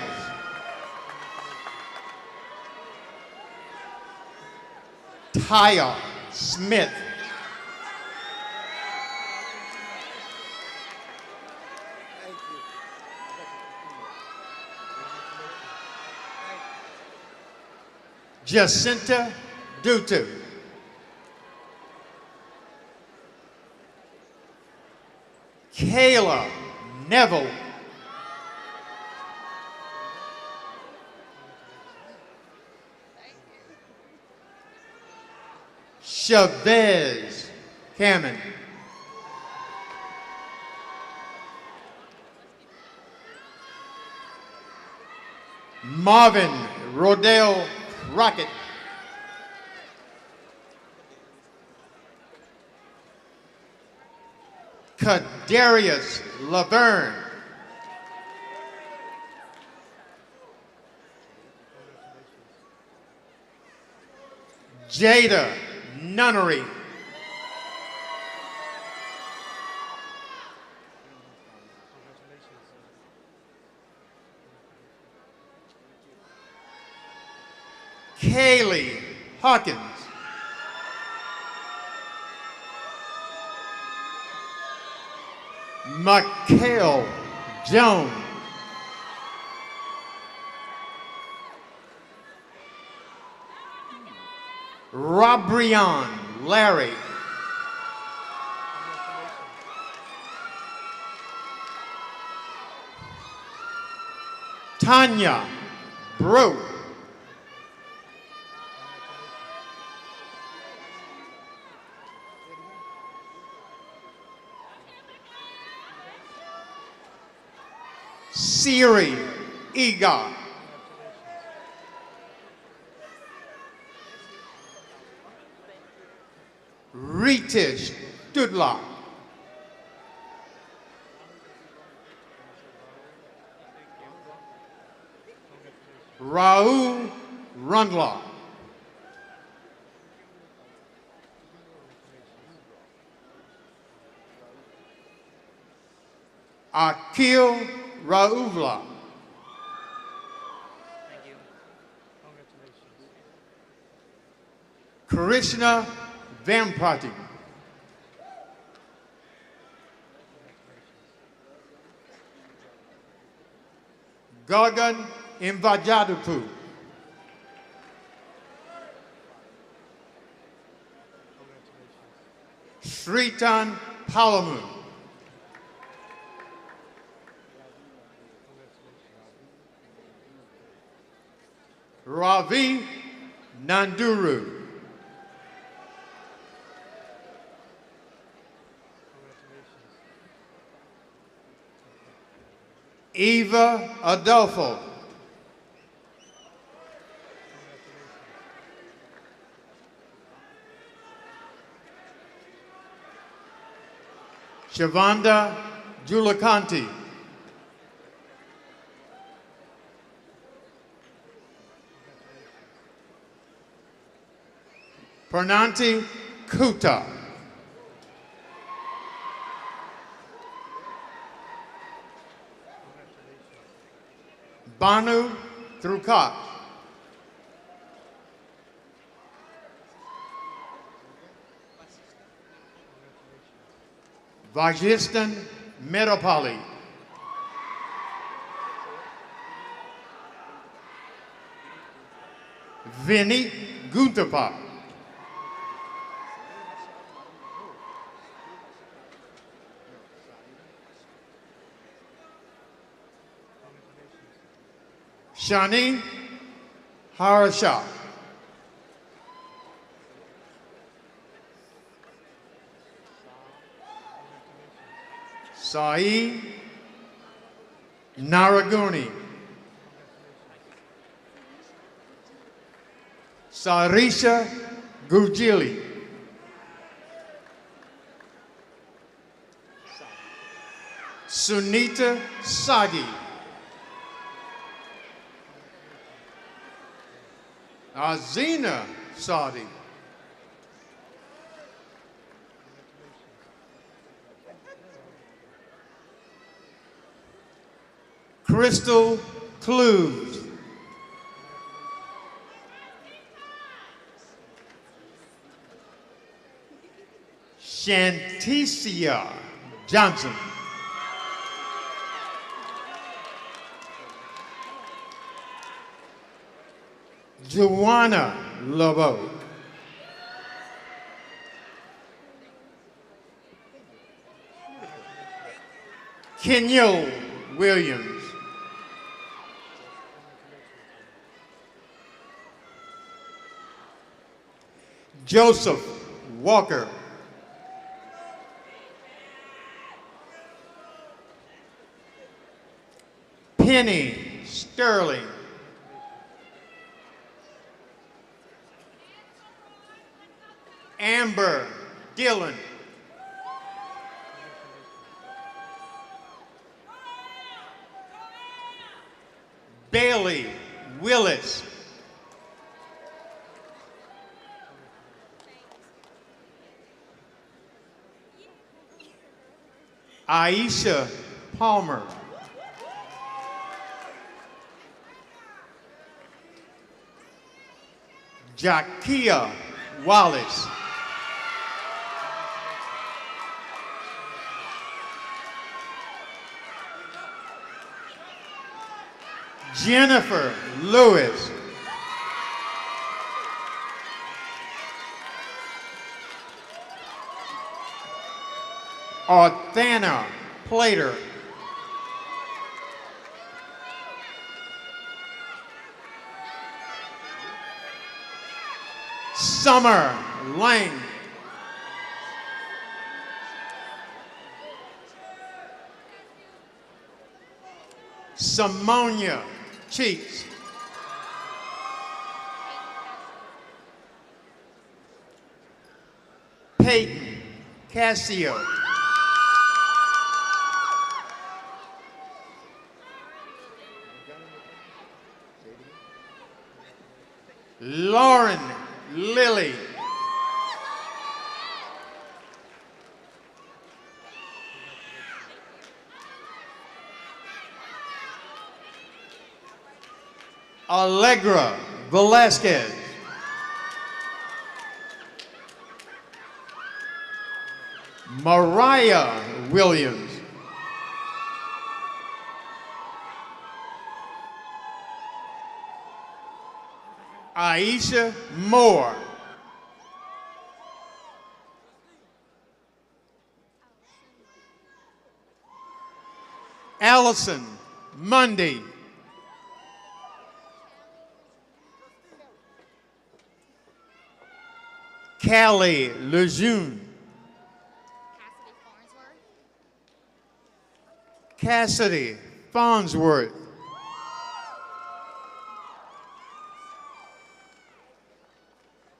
Taya Smith. Jacinta Dutu. Kayla Neville. Chavez Cameron. Marvin Rodell Rocket. Kadarius Laverne. Jada Nunnery. Kaylee Hawkins. Mikhail Jones. Robrion Larry. Tanya Bro. Siri Egar. Ritish Dudlock. Raul Rundlock. Akil Rauvla. Krishna Vamprati. Gagan Invajadapu. Sritan Palamu. Ravi Nanduru. Eva Adolfo. Shavanda Julicanti. Pernanti Kuta. Banu Trukat. Vajistan Medapali. Vinny Guntapa. Shani Harasha. Sai Naraguni. Sarisha Gurjili. Sunita Sagi. Azina Sadi. Crystal Clues. Shanticia Johnson. Joanna Lobo. Kenyo Williams. Joseph Walker. Penny Sterling. Amber Dillon. Bailey Willis. Aisha Palmer. Jakia Wallace. Jennifer Lewis. Arthana Plater. Summer Lang. Simonia Cheeks. Peyton Cassio. Lauren Lilly. Allegra Velasquez. Mariah Williams. Aisha Moore. Allison Mundy. Callie Lejeune. Cassidy Farnsworth.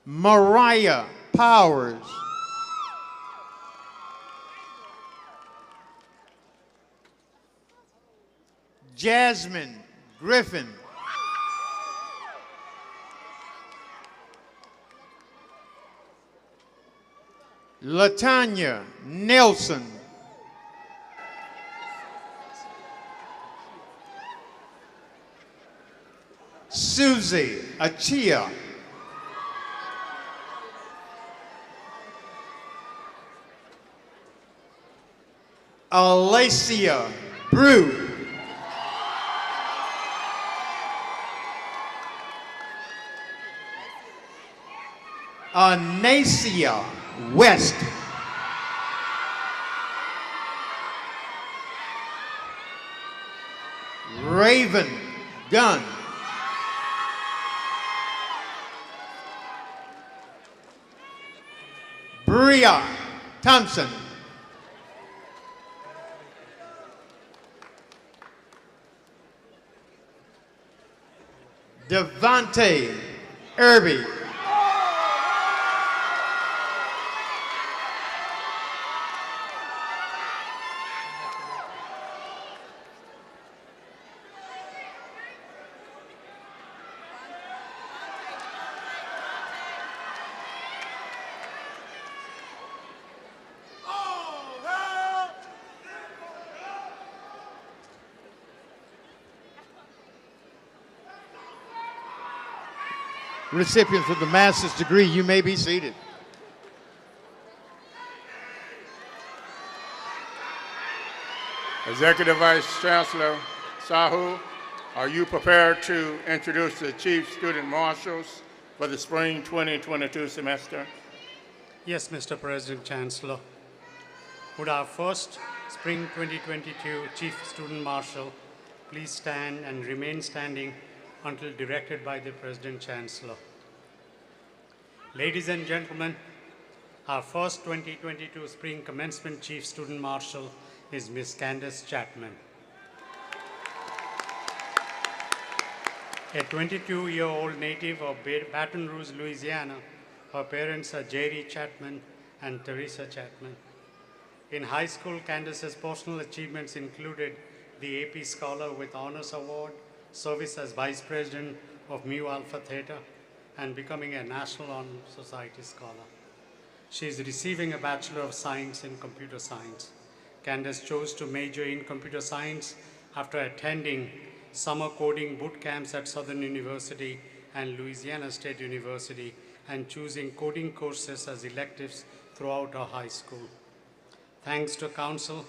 Mariah Powers. Jasmine Griffin. Latanya Nelson. Susie Achia. Alacia Brew. Anacia West. Raven Gunn. Bria Thompson. Devontae Irby. Recipients of the master's degree, you may be seated. Executive Vice Chancellor Sahu, are you prepared to introduce the Chief Student Marshals for the spring 2022 semester? Yes, Mr. President Chancellor. Would our first Spring 2022 Chief Student Marshal, please stand and remain standing until directed by the President Chancellor. Ladies and gentlemen, our first 2022 Spring Commencement Chief Student Marshal is Ms. Candace Chapman. A 22-year-old native of Baton Rouge, Louisiana, her parents are Jerry Chapman and Teresa Chapman. In high school, Candace's personal achievements included the AP Scholar with Honors Award, service as Vice President of Mu Alpha Theta, and becoming a National Honor Society Scholar. She is receiving a Bachelor of Science in Computer Science. Candace chose to major in computer science after attending summer coding boot camps at Southern University and Louisiana State University and choosing coding courses as electives throughout her high school. Thanks to counsel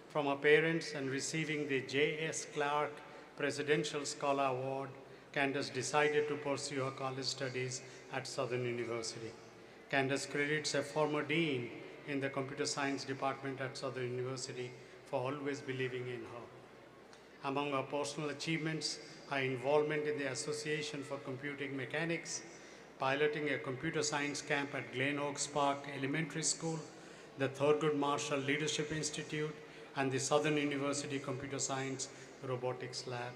from her parents and receiving the J.S. Clark Presidential Scholar Award, Candace decided to pursue her college studies at Southern University. Candace credits a former dean in the computer science department at Southern University for always believing in her. Among her personal achievements are involvement in the Association for Computing Mechanics, piloting a computer science camp at Glen Oaks Park Elementary School, the Thurgood Marshall Leadership Institute, and the Southern University Computer Science Robotics Lab.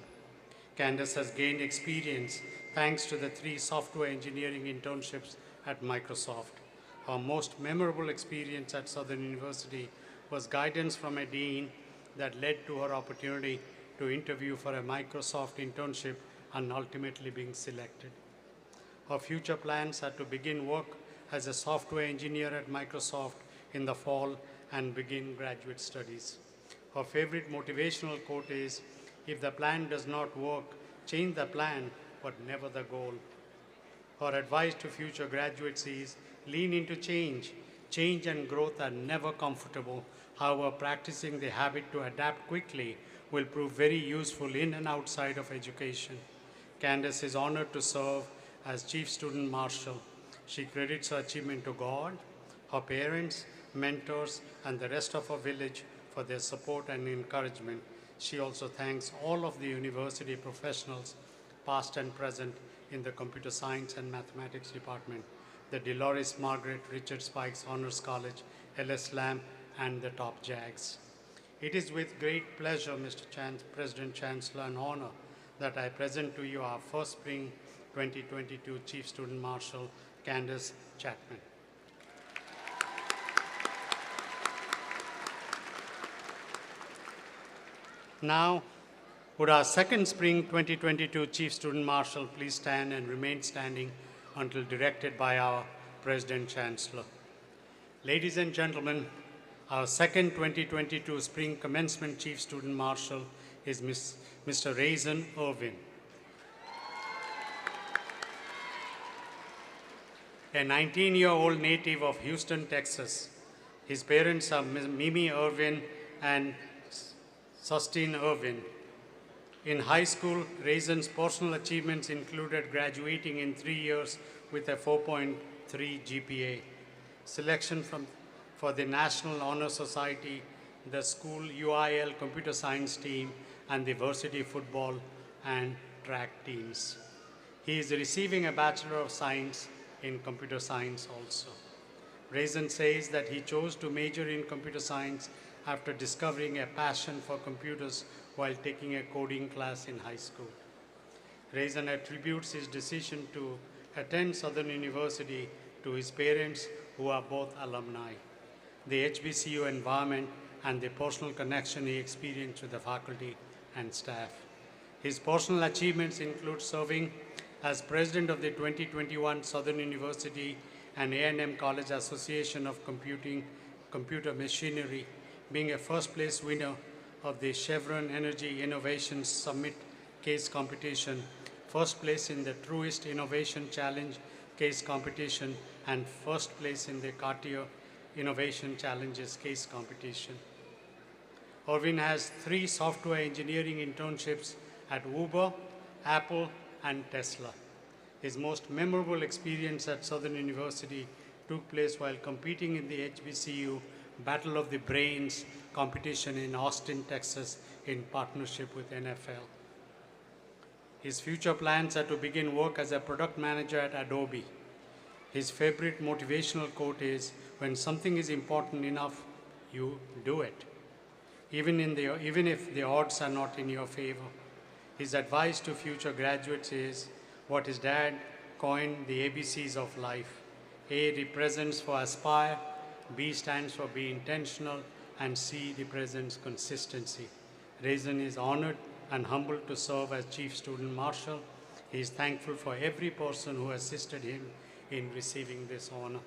Candace has gained experience thanks to the 3 software engineering internships at Microsoft. Her most memorable experience at Southern University was guidance from a dean that led to her opportunity to interview for a Microsoft internship and ultimately being selected. Her future plans are to begin work as a software engineer at Microsoft in the fall and begin graduate studies. Her favorite motivational quote is, "If the plan does not work, change the plan, but never the goal." Her advice to future graduates is, lean into change. Change and growth are never comfortable. However, practicing the habit to adapt quickly will prove very useful in and outside of education. Candace is honored to serve as Chief Student Marshal. She credits her achievement to God, her parents, mentors, and the rest of her village for their support and encouragement. She also thanks all of the university professionals, past and present, in the Computer Science and Mathematics Department, the Dolores Margaret Richard Spikes Honors College, L.S. Lamb, and the top JAGs. It is with great pleasure, Mr. President Chancellor, and honor that I present to you our first Spring 2022 Chief Student Marshal, Candace Chapman. Now, would our second Spring 2022 Chief Student Marshal please stand and remain standing until directed by our President Chancellor. Ladies and gentlemen, our second 2022 Spring Commencement Chief Student Marshal is Mr. Raisin Irvin. A 19-year-old native of Houston, Texas. His parents are Mimi Irvin and Sustine Irvin. In high school, Raisin's personal achievements included graduating in 3 years with a 4.3 GPA, selection for the National Honor Society, the school UIL computer science team, and the varsity football and track teams. He is receiving a Bachelor of Science in computer science also. Raisin says that he chose to major in computer science after discovering a passion for computers while taking a coding class in high school. Raisin attributes his decision to attend Southern University to his parents, who are both alumni, the HBCU environment, and the personal connection he experienced with the faculty and staff. His personal achievements include serving as president of the 2021 Southern University and A&M College Association of Computer Machinery, being a first place winner of the Chevron Energy Innovation Summit case competition, first place in the Truist Innovation Challenge case competition, and first place in the Cartier Innovation Challenges case competition. Irvin has 3 software engineering internships at Uber, Apple, and Tesla. His most memorable experience at Southern University took place while competing in the HBCU Battle of the Brains competition in Austin, Texas, in partnership with NFL. His future plans are to begin work as a product manager at Adobe. His favorite motivational quote is, "When something is important enough, you do it, even if the odds are not in your favor." His advice to future graduates is what his dad coined the ABCs of life. A represents for aspire, B stands for be intentional, and C represents consistency. Raisin is honored and humbled to serve as Chief Student Marshal. He is thankful for every person who assisted him in receiving this honor.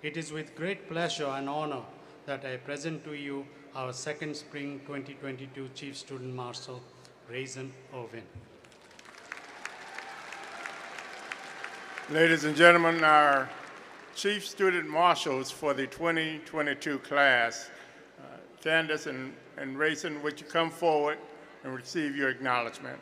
It is with great pleasure and honor that I present to you our second Spring 2022 Chief Student Marshal, Raisin Irvin. Ladies and gentlemen, our Chief Student Marshals for the 2022 class, Candace and Raisin, would you come forward and receive your acknowledgement?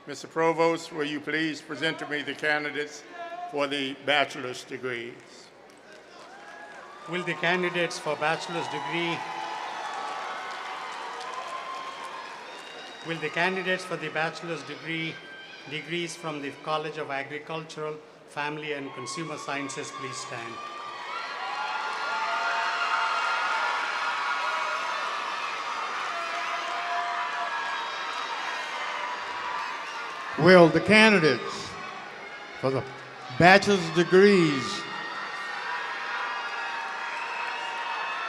Mr. Provost, will you please present to me the candidates for the bachelor's degrees? Will the candidates for bachelor's degree Will the candidates for the bachelor's degrees from the College of Agricultural, Family and Consumer Sciences please stand? Will the candidates for the bachelor's degrees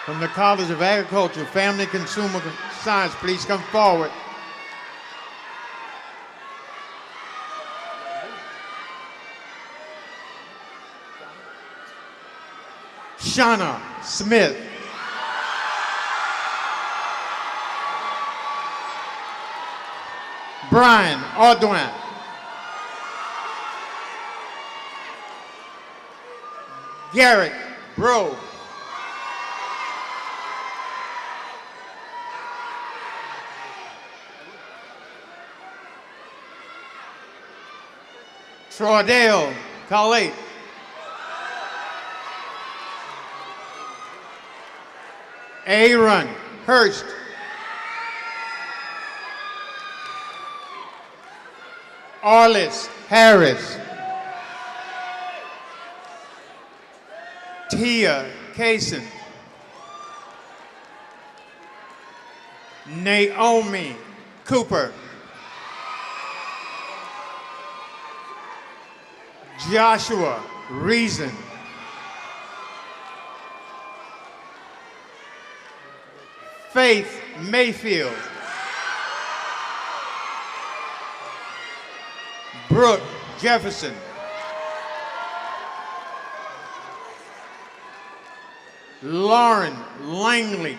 from the College of Agriculture, Family and Consumer Science please come forward? Shauna Smith. Brian Audouin. Garrett Bro. Troydale Collate. Aaron Hurst. Arliss Harris. Tia Kaysen. Naomi Cooper. Joshua Reason. Faith Mayfield. Brooke Jefferson. Lauren Langley.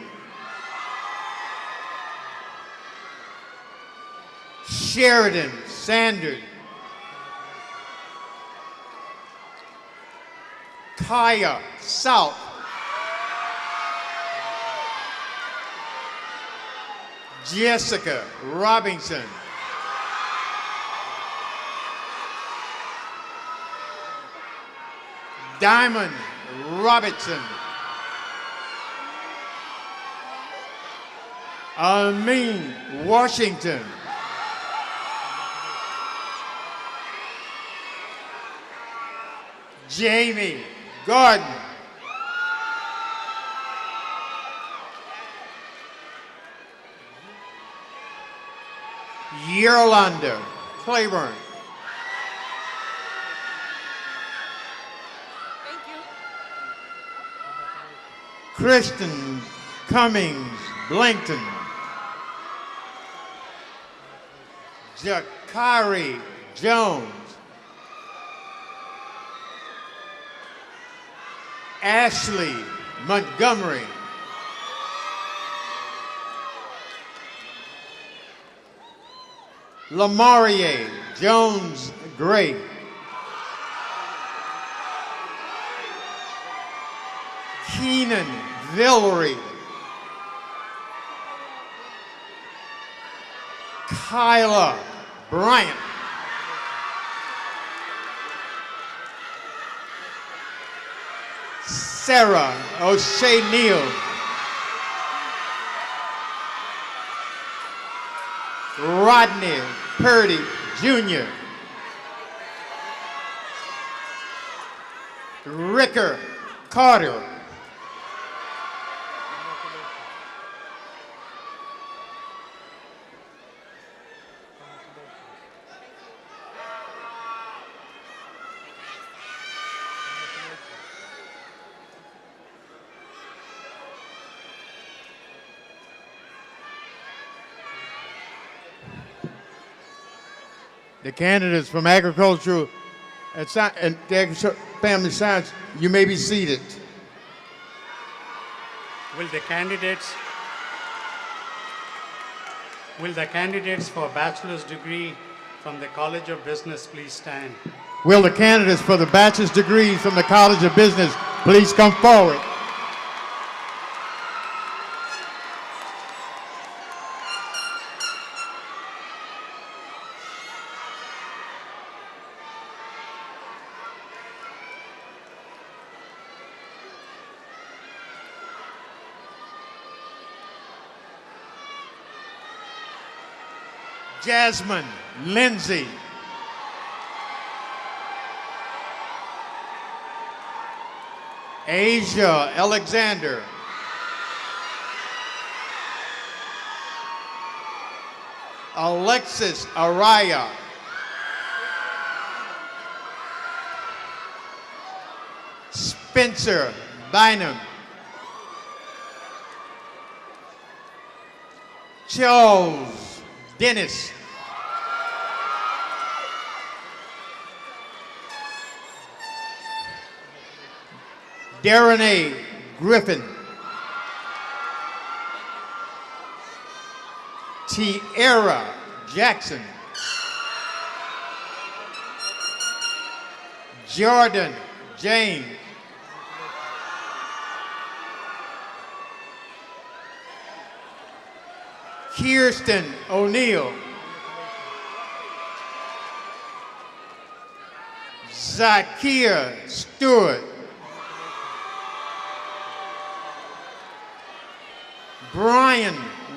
Sheridan Sanders. Kaya South. Jessica Robinson. Diamond Robertson. Amin Washington. Jamie Gordon. Yolanda Claiborne. Thank you. Kristen Cummings Blankton. Jakari Jones. Ashley Montgomery. Lamarie Jones Gray. Keenan Villery. Kyla Bryant. Sarah O'Shea Neal. Rodney Purdy Jr. Ricker Carter. The candidates from agricultural and family science, you may be seated. Will the candidates for bachelor's degree from the College of Business please stand? Will the candidates for the bachelor's degrees from the College of Business please come forward? Jasmine Lindsay. Asia Alexander. Alexis Araya. Spencer Bynum. Charles Dennis. Darren A. Griffin. Tiara Jackson. Jordan James. Kirsten O'Neill. Zakia Stewart. Brian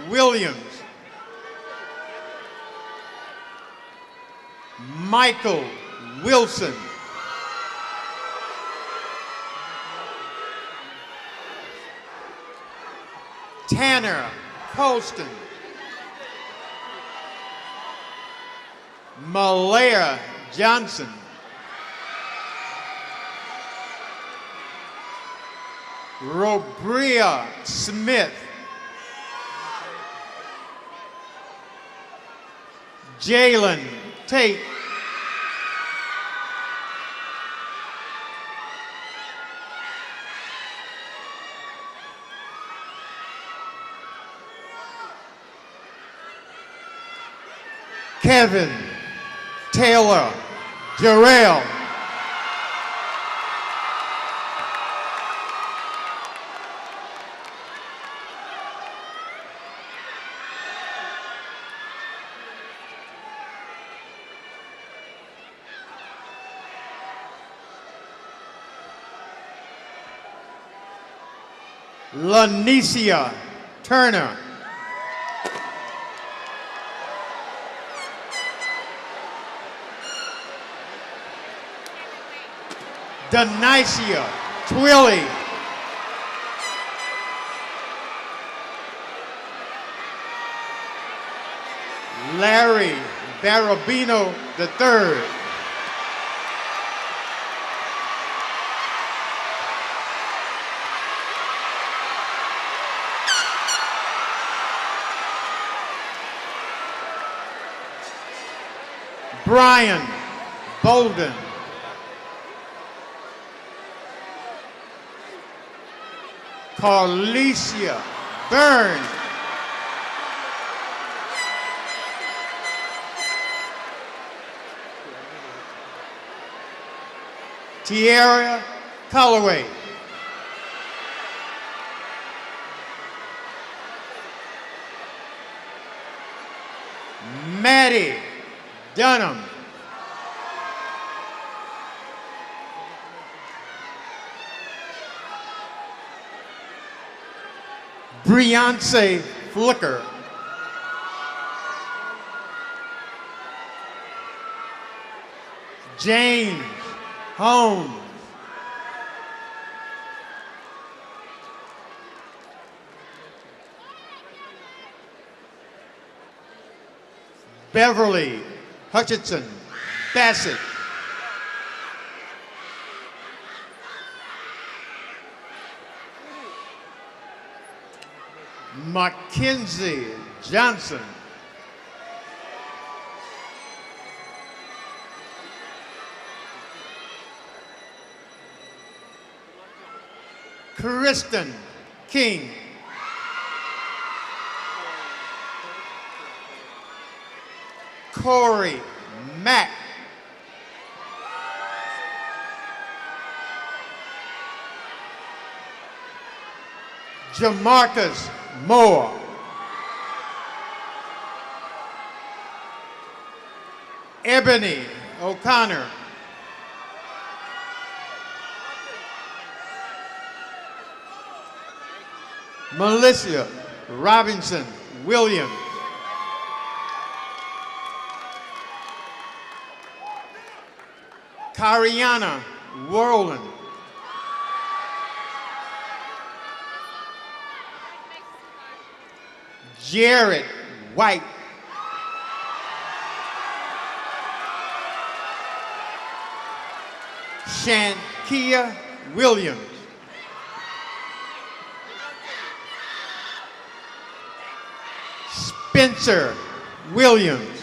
Williams. Michael Wilson. Tanner Colston. Malaya Johnson. Robria Smith. Jalen Tate. Kevin Taylor Jarrell. Lanicia Turner. Denicia Twilly. Larry Barabino III. Brian Bolden. Carlicia Burns. Tierra Calloway. Maddie Dunham. Beyonce Flicker. James Holmes. Beverly Hutchinson Bassett. Mackenzie Johnson. Kristen King. Corey Mack. Jamarcus Moore. Ebony O'Connor. Melissa Robinson Williams. Kariana Worland. Jared White. Shankia Williams. Spencer Williams.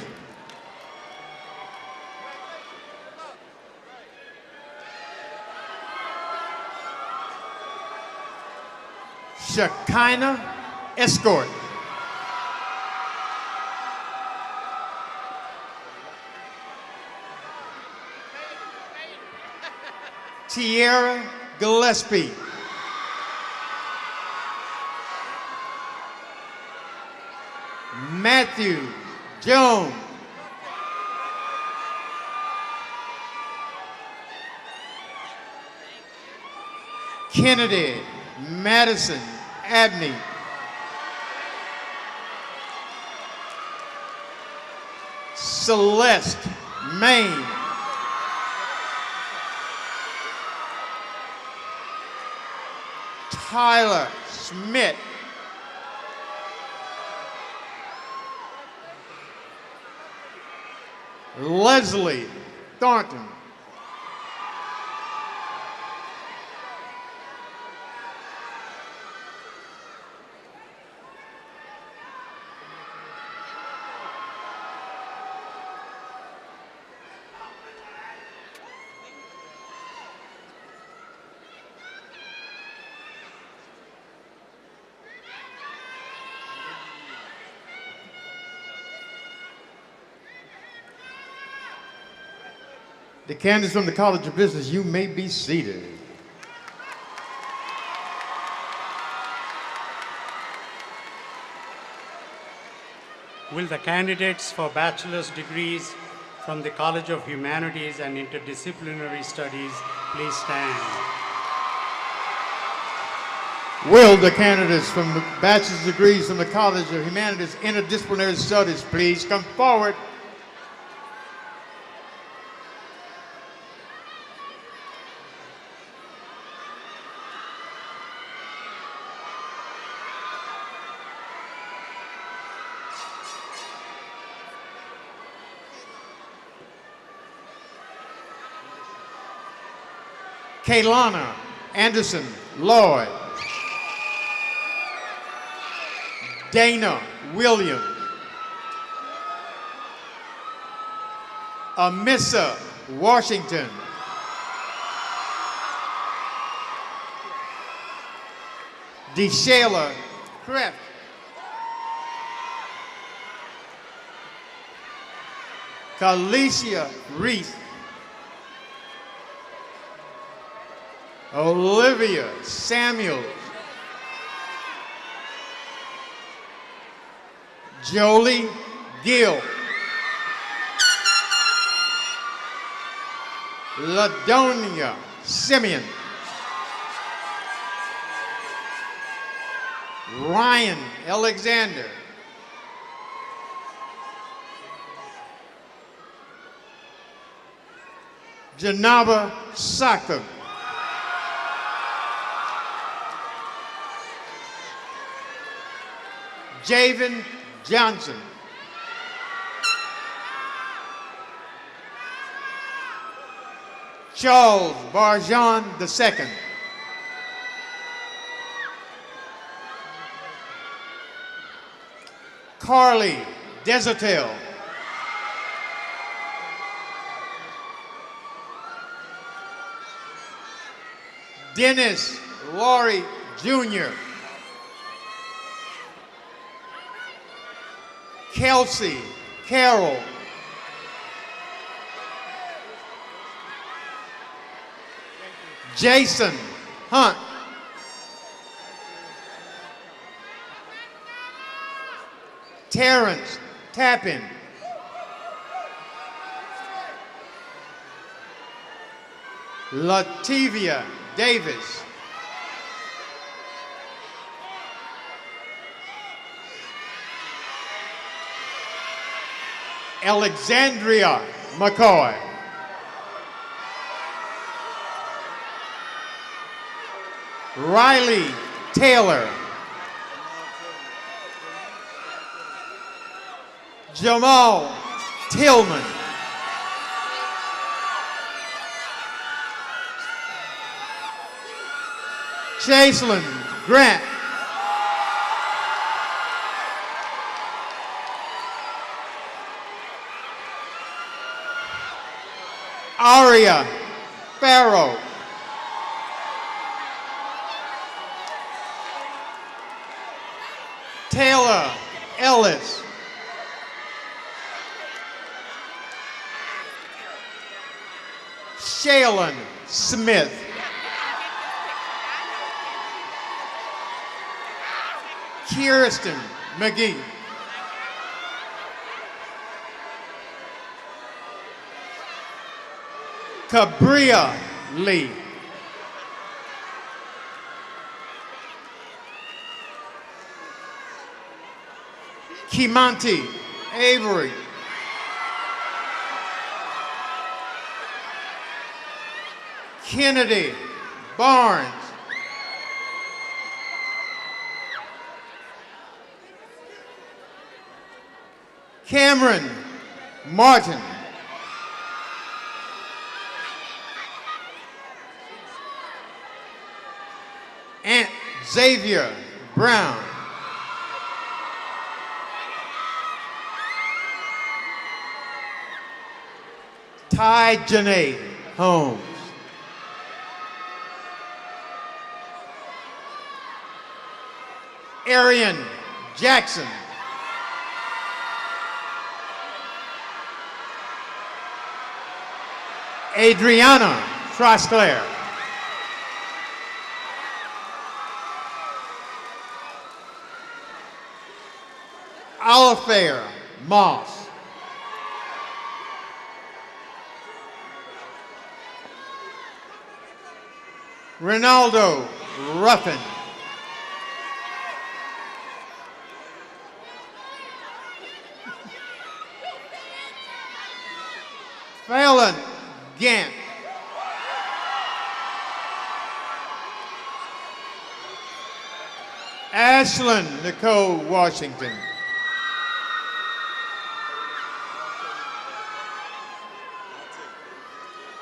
Shekinah Escort. Tierra Gillespie. Matthew Jones. Kennedy Madison Abney. Celeste Maine. Tyler Smith. Leslie Thornton. The candidates from the College of Business, you may be seated. Will the candidates for bachelor's degrees from the College of Humanities and Interdisciplinary Studies please stand? Will the candidates from the bachelor's degrees from the College of Humanities Interdisciplinary Studies please come forward? Kaylana Anderson Lloyd. Dana Williams. Amissa Washington. DeShayla Kreft. Kalicia Reese. Olivia Samuels. Jolie Gill. Ladonia Simeon. Ryan Alexander. Janaba Saka. Javen Johnson. Charles Barjan II. Carly Desertel. Dennis Laurie Jr. Kelsey Carroll. Jason Hunt. Terrence Tappan. Lativia Davis. Alexandria McCoy. Riley Taylor. Jamal Tillman. Chaselyn Grant. Aria Farrow. Taylor Ellis. Shaylin Smith. Kirsten McGee. Cabria Lee. Kimanti Avery. Kennedy Barnes. Cameron Martin. Aunt Xavier Brown. Ty Janae Holmes. Arian Jackson. Adriana Trosclair. Olifair Moss. Ronaldo Ruffin. Fallon Gant. Ashlyn Nicole Washington.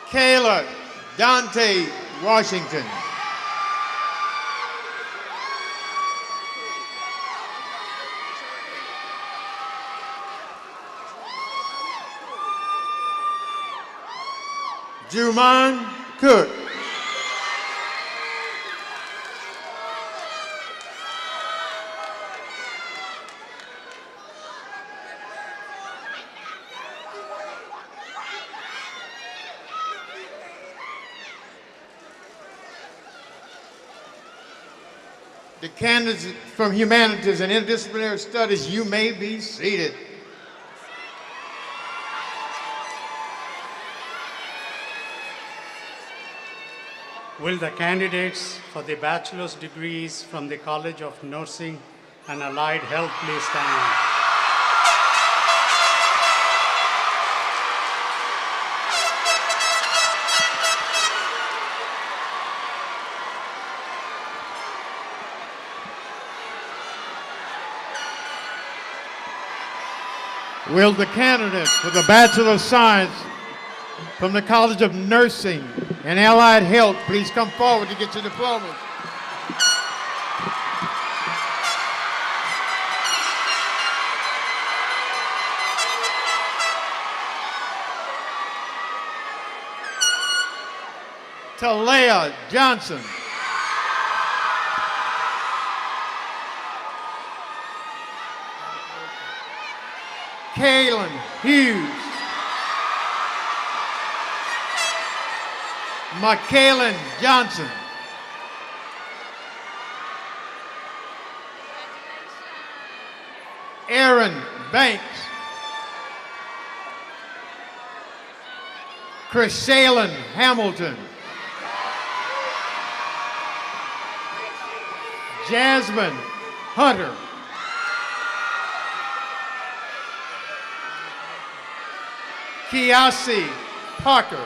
Kayla Dante Washington. Juman Cook. The candidates from Humanities and Interdisciplinary Studies, you may be seated. Will the candidates for the bachelor's degrees from the College of Nursing and Allied Health please stand? Will the candidates for the Bachelor of Science from the College of Nursing and Allied Health please come forward to get your diplomas? Talea Johnson. Kaylin Hughes. McKaylin Johnson. Aaron Banks. Chrishalyn Hamilton. Jasmine Hunter. Kiasi Parker.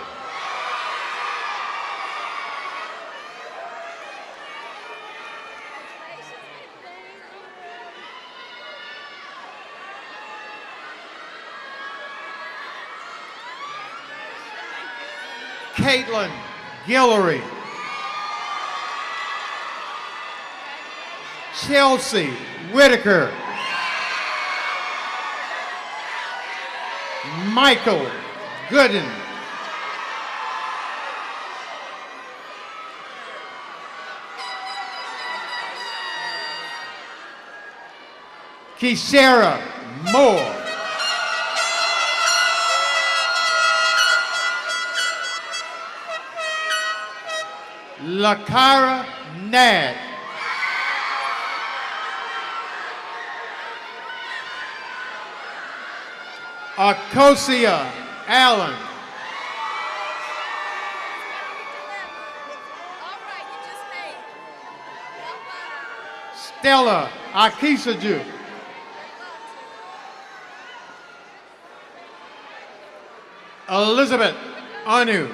Caitlin Guillory. Chelsea Whitaker. Michael Gooden. Kishara Moore. Lakara Nad. Akosia Allen. Stella Akisaju. Elizabeth Anu.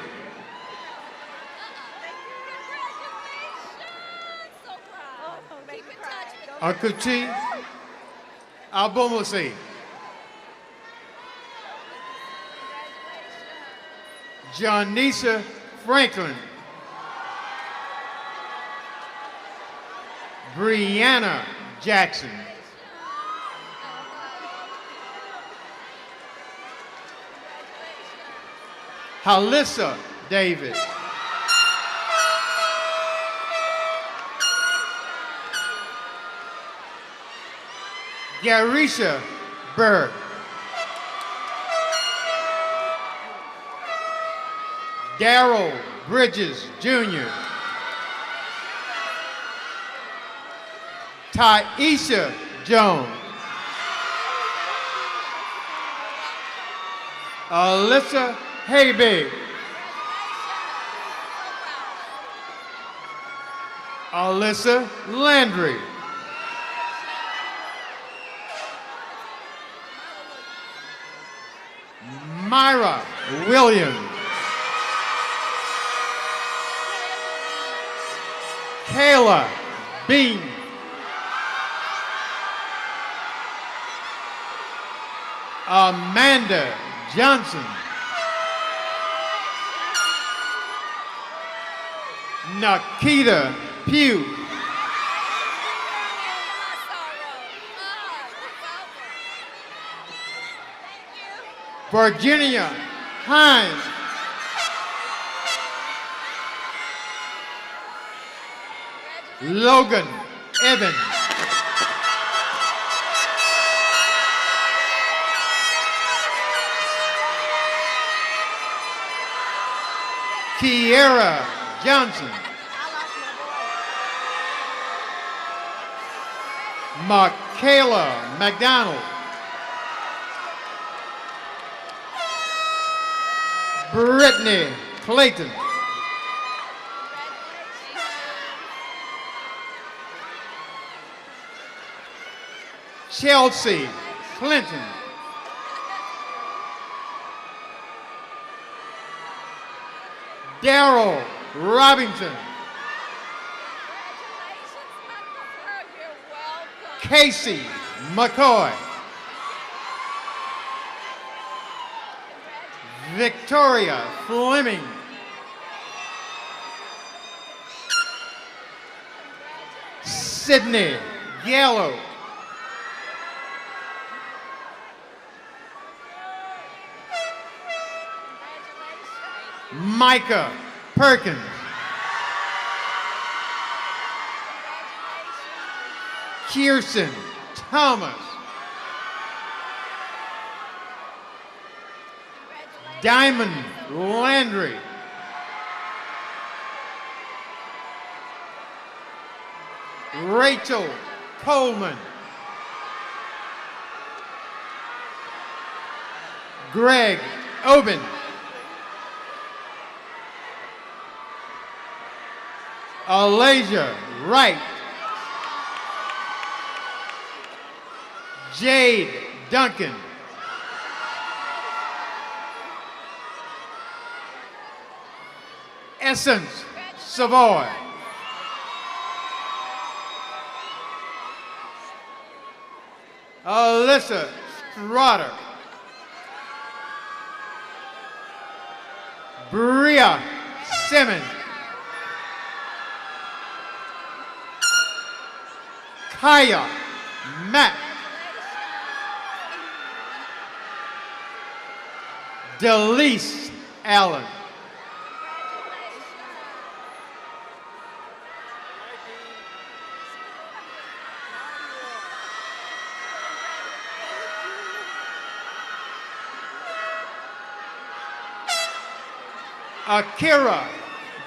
Akuchi Abomose. Johnisa Franklin. Brianna Jackson. Halissa David. Garisha Berg. Darrell Bridges Jr. Taisha Jones. Alyssa Haybig. Alyssa Landry. Myra Williams. Kayla Bean. Amanda Johnson. Nikita Pugh. Virginia Hines. Logan Evans. Kiera Johnson. Michaela McDonald. Brittany Clayton. Chelsea Clinton. Daryl Robinson. Casey McCoy. Victoria Fleming. Sydney Gallo. Micah Perkins. Kirsten Thomas. Diamond Landry. Rachel Coleman. Greg Oben. Alasia Wright. Jade Duncan. Essence Savoy. Alyssa Strutter. Bria Simmons. Kaya Matt. Delise Allen. Akira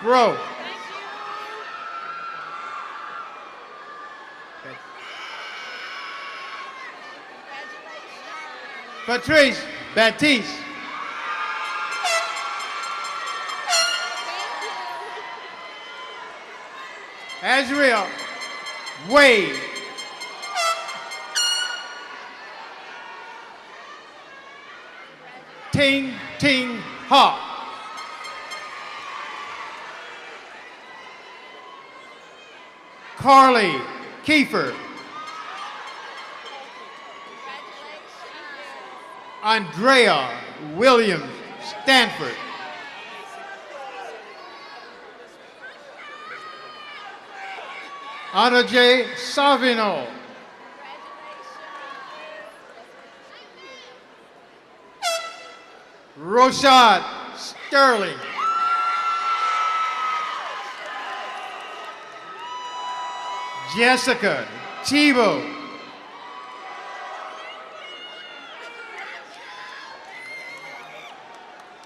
Grove. Patrice Baptiste. Azriel Wade. Ting Ting Ha. Carly Kiefer. Andrea Williams Stanford. Ana J. Savino. Roshad Sterling. Jessica Tebow.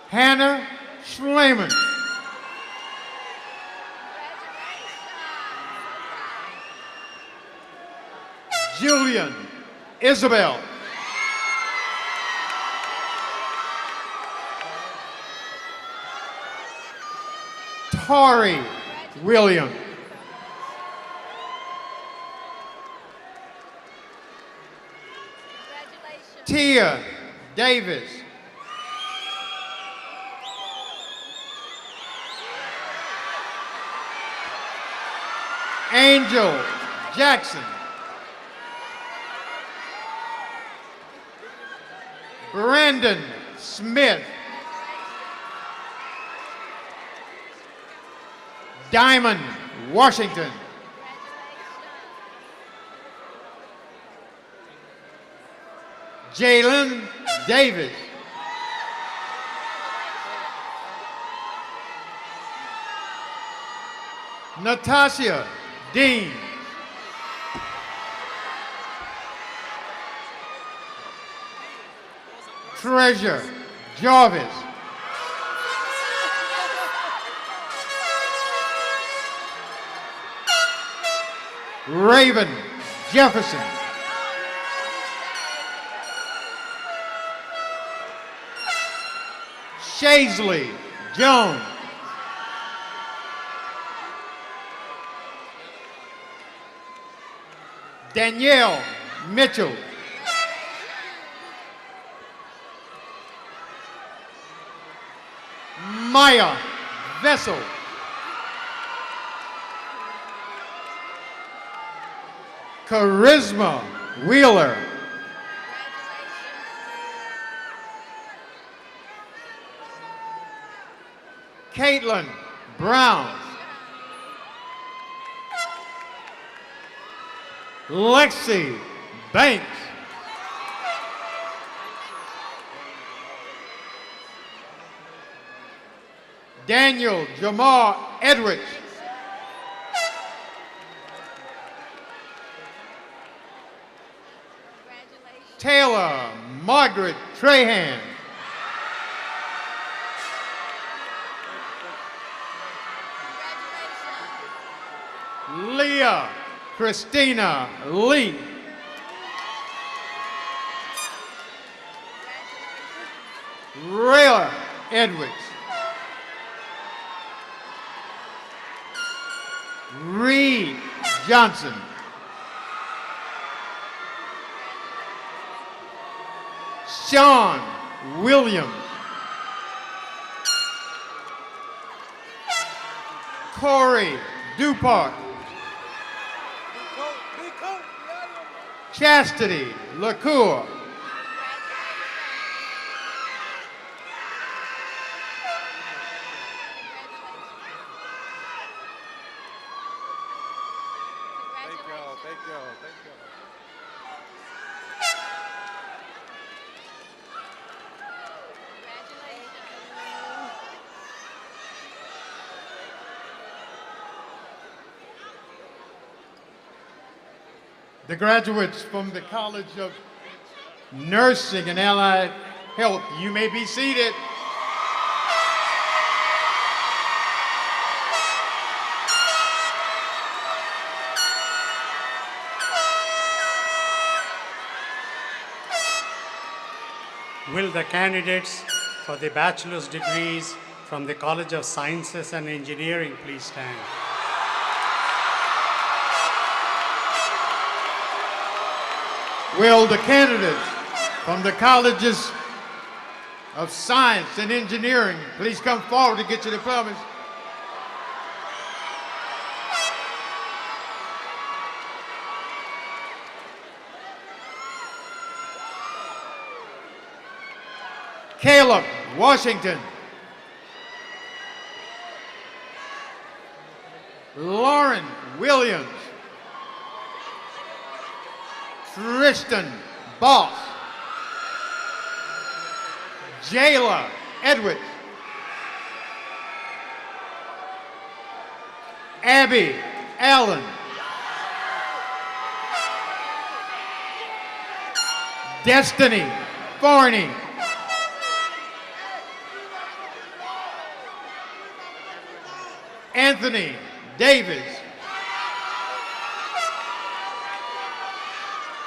Hannah Schleiman. Julian Isabel. Tori Williams. Tia Davis. Angel Jackson. Brandon Smith. Diamond Washington. Jalen Davis. Natasha Dean. Treasure Jarvis. Raven Jefferson. Shaisley Jones. Danielle Mitchell. Maya Vessel. Charisma Wheeler. Caitlin Brown. Lexi Banks. Daniel Jamar Edwards. Taylor Margaret Trahan. Leah Christina Lee. Rayla Edwards. Reed Johnson. Sean Williams. Corey Dupart. Chastity LaCour. The graduates from the College of Nursing and Allied Health, you may be seated. Will the candidates for the bachelor's degrees from the College of Sciences and Engineering please stand? Will the candidates from the Colleges of Science and Engineering please come forward to get your diplomas? Caleb Washington. Lauren Williams. Tristan Boss. Jayla Edwards. Abby Allen. Destiny Farney. Anthony Davis.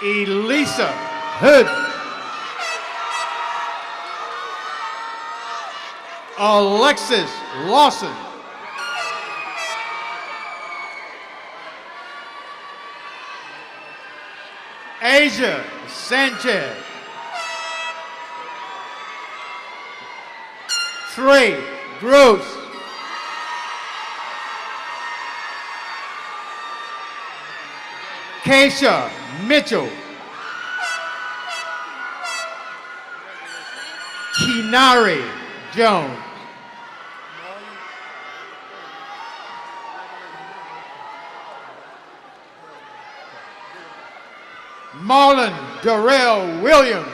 Elisa Hood. Alexis Lawson. Asia Sanchez. Trey Gross. Keisha Mitchell. Kinari Jones. Marlon Darrell Williams.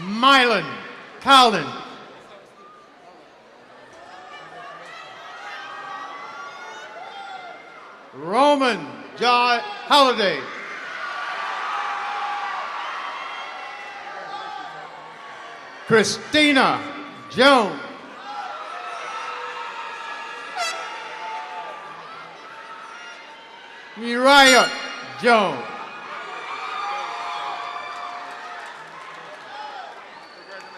Mylan Collins. Roman John Holliday. Christina Jones. Uriah Jones.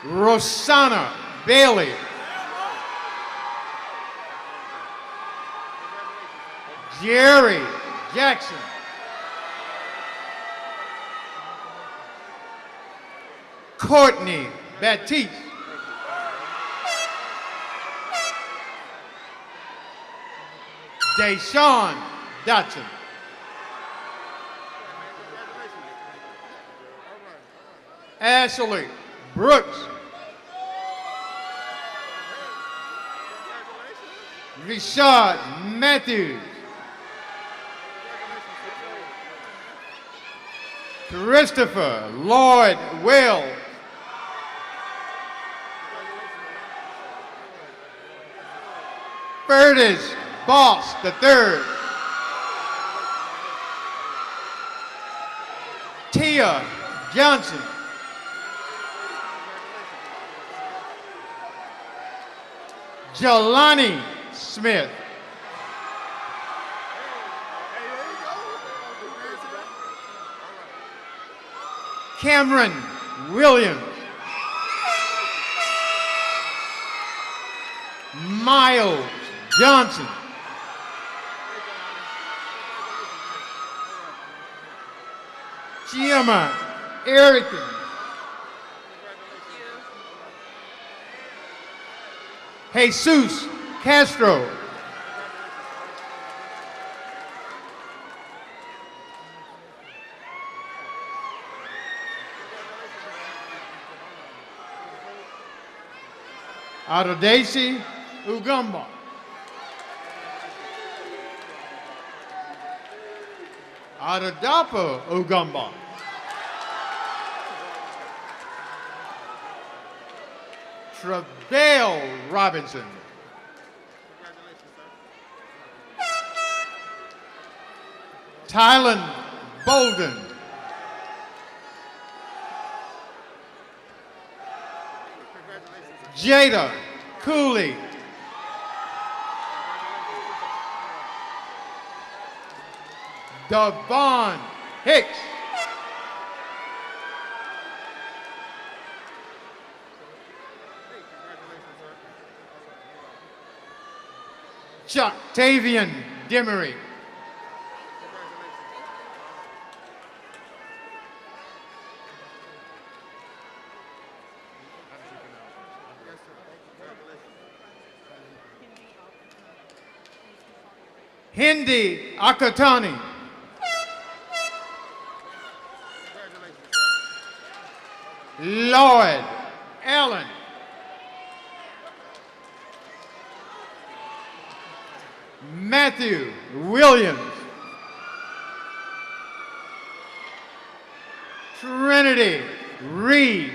Rosanna Bailey. Jerry Jackson. Courtney Baptiste. Deshaun Dotson. Ashley Brooks. Rashad Matthews. Christopher Lloyd Will. Curtis Boss III. Tia Johnson. Jelani Smith. Cameron Williams. Miles Johnson. Giamma Erickson. Jesus Castro. Adodesi Ugamba. Adodapo Ugamba. Travail Robinson. Tylen Bolden. Jada Cooley. Devon Hicks. Octavian Demery. Hindi Akatani. Lloyd Allen. Matthew Williams. Trinity Reed.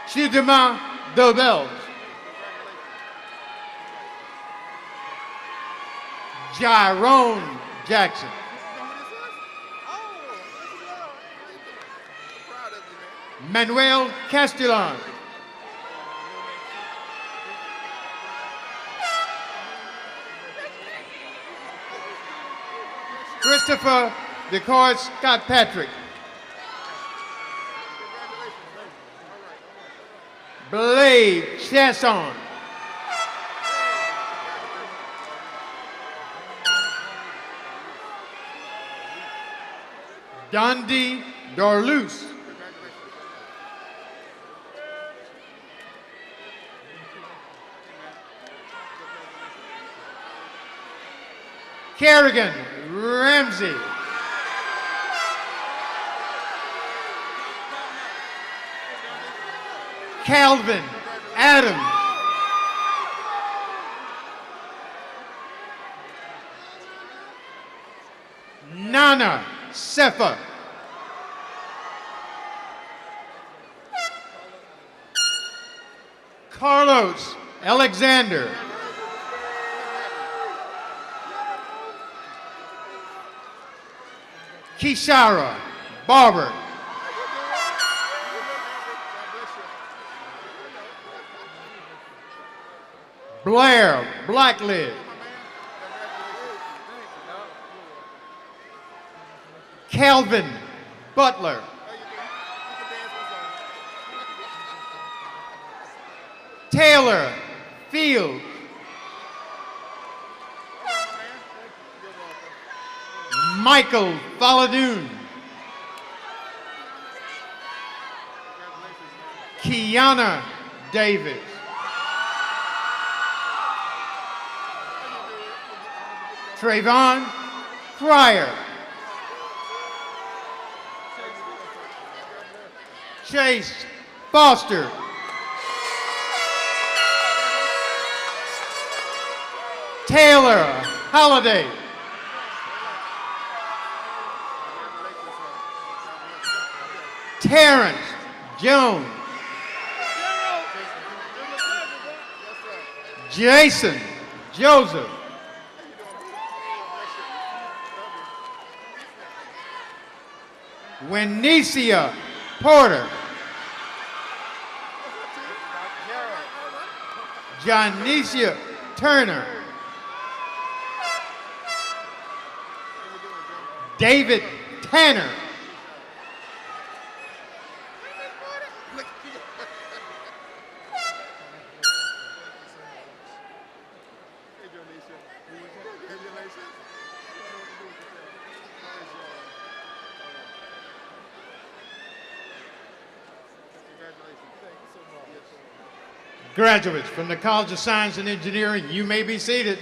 Chidima Dobels. Jyrone Jackson. Manuel Castellan. Christopher DeCoy Scott Patrick. Blade Chasson. Dundee Dorlouse. Kerrigan Ramsey. Calvin Adams. Kiana Sefa. Carlos Alexander. Kishara Barber. Blair Blacklid. Calvin Butler. Taylor Field. Michael Faladoon. Kiana Davis. Trayvon Fryer. Chase Foster. Taylor Holiday. Terrence Jones. Jason Joseph. Wenicia Porter. Janicia Turner. David Tanner. Graduates from the College of Science and Engineering, you may be seated.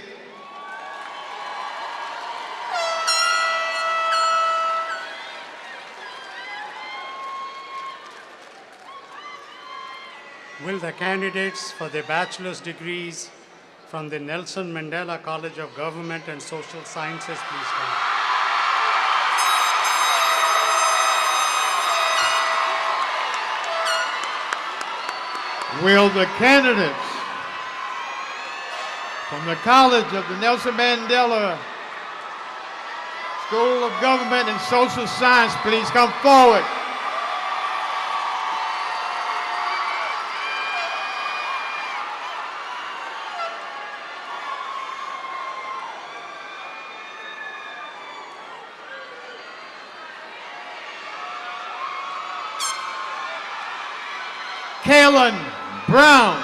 Will the candidates for their bachelor's degrees from the Nelson Mandela College of Government and Social Sciences please stand? Will the candidates from the College of the Nelson Mandela School of Government and Social Science please come forward? Kaylin Brown.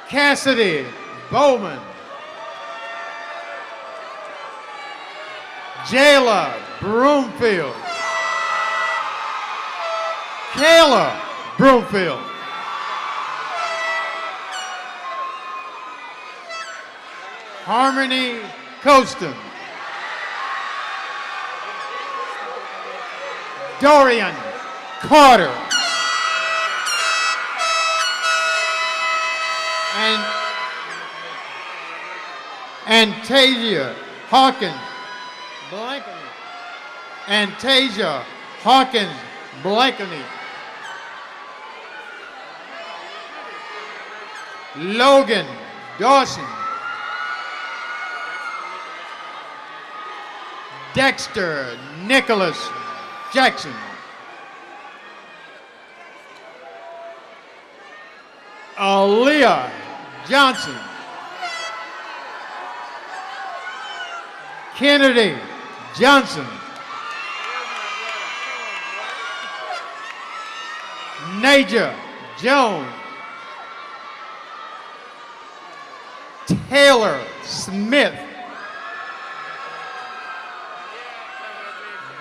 Cassidy Bowman. Jayla Broomfield. Kayla Broomfield. Harmony Costin. Dorian Carter. And Tasia Hawkins Blankeny. And Tasia Hawkins Blankeny. Logan Dawson. Dexter Nicholas Jackson. Aaliyah Johnson. Kennedy Johnson. Naja Jones. Taylor Smith.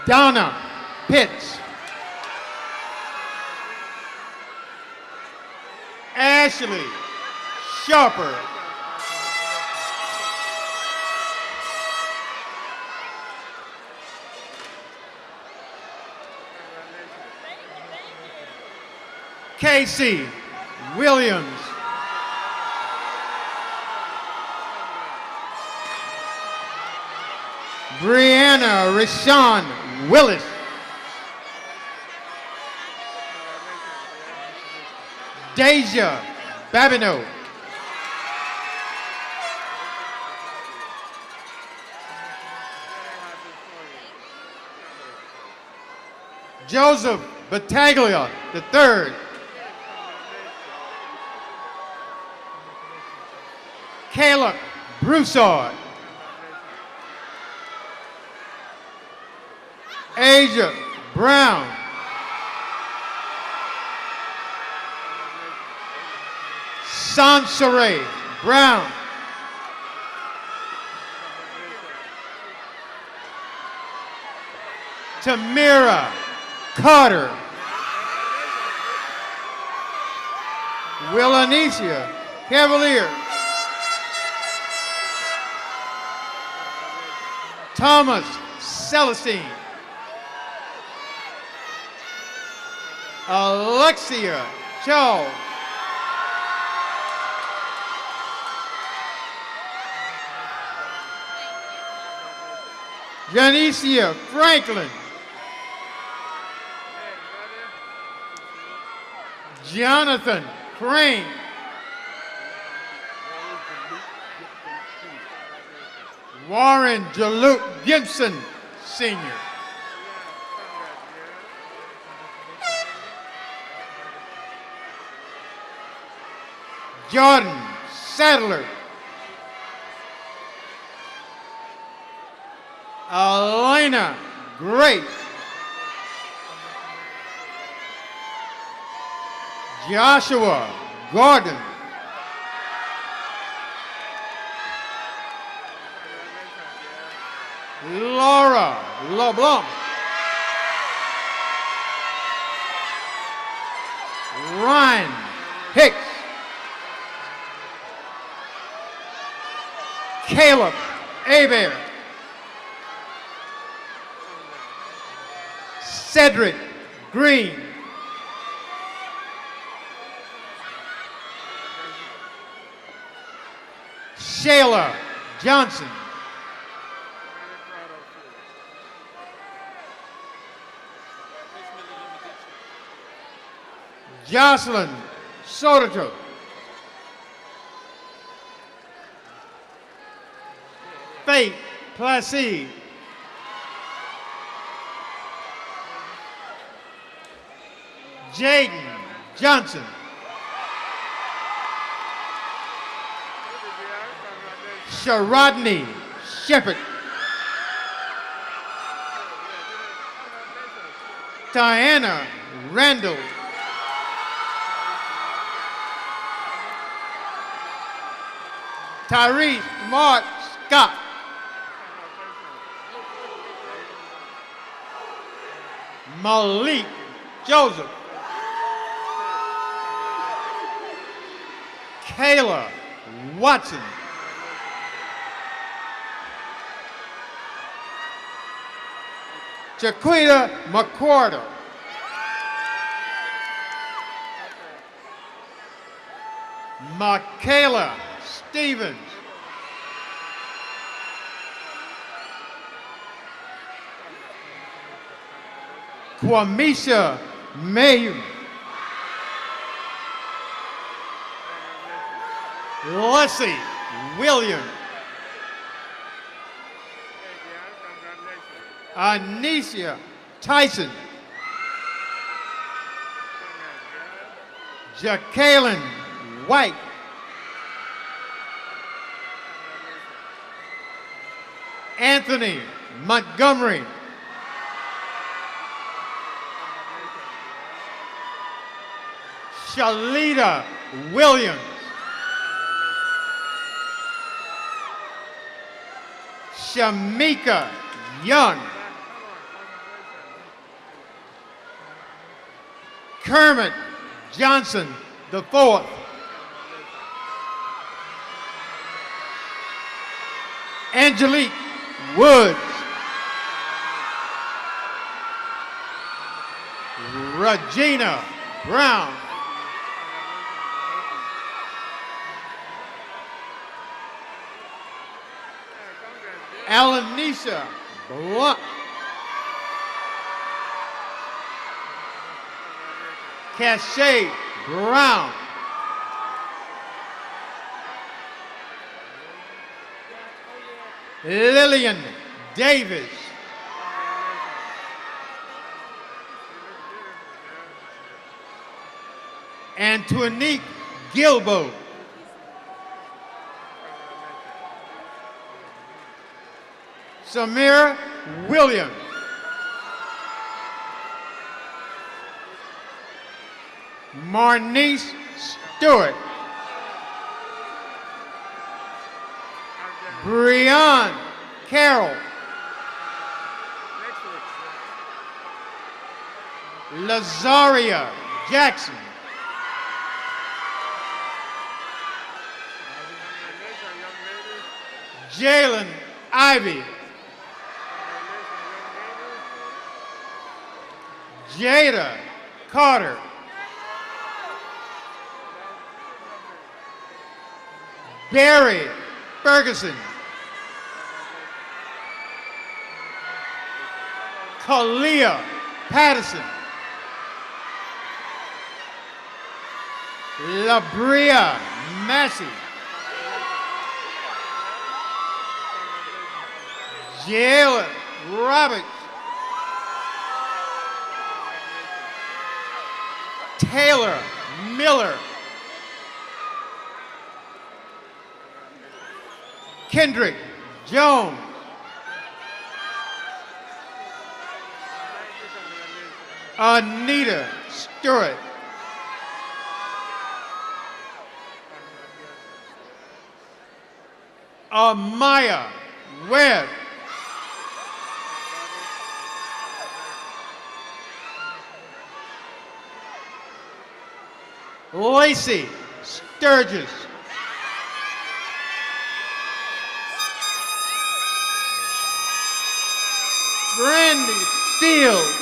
Donna Pitts. Ashley Sharper. Casey Williams. Brianna Rashawn Willis. Deja Babineau. Joseph Battaglia III. Caleb Broussard. Asia Brown. Sansere Brown. Tamira Carter. Willanicia Cavalier. Thomas Celestine. Alexia Cho. Janicia Franklin. Jonathan Crane. Warren Jaluk Gibson, Sr. Jordan Sadler. Elena Gray. Joshua Gordon. Laura LeBlanc. Ryan Hicks. Caleb Abear. Cedric Green. Shayla Johnson. Jocelyn Sototo. Faith Placide. Jaden Johnson. Sharodney Shepherd. Diana Randall. Tyrese Mark Scott. Malik Joseph. Kayla Watson. Jaquita McQuarter. Michaela Stevens. Kwamisha Mayu. Leslie Williams. Anisha Tyson. Jacqueline White. Anthony Montgomery. Shalita Williams. Shamika Young. Kermit Johnson IV. Angelique Woods. Regina Brown. Alanisha Blunt. Cachet Brown. Lillian Davis. Antonique Gilbo. Samira Williams. Marnice Stewart. Breon Carroll. Lazaria Jackson. Jalen Ivy. Jada Carter. Barry Ferguson. Kalia Patterson. Labria Massey. Jalen Roberts. Taylor Miller. Kendrick Jones. Anita Stewart. Amaya Webb. Lacey Sturgis. Brandy Field.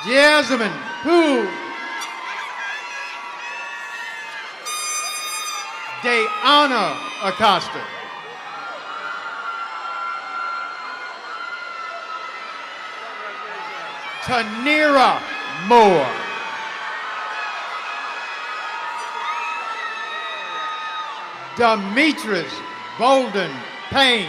Jasmine Who. Dayana Acosta. Tanira Moore. Demetrius Bolden Payne.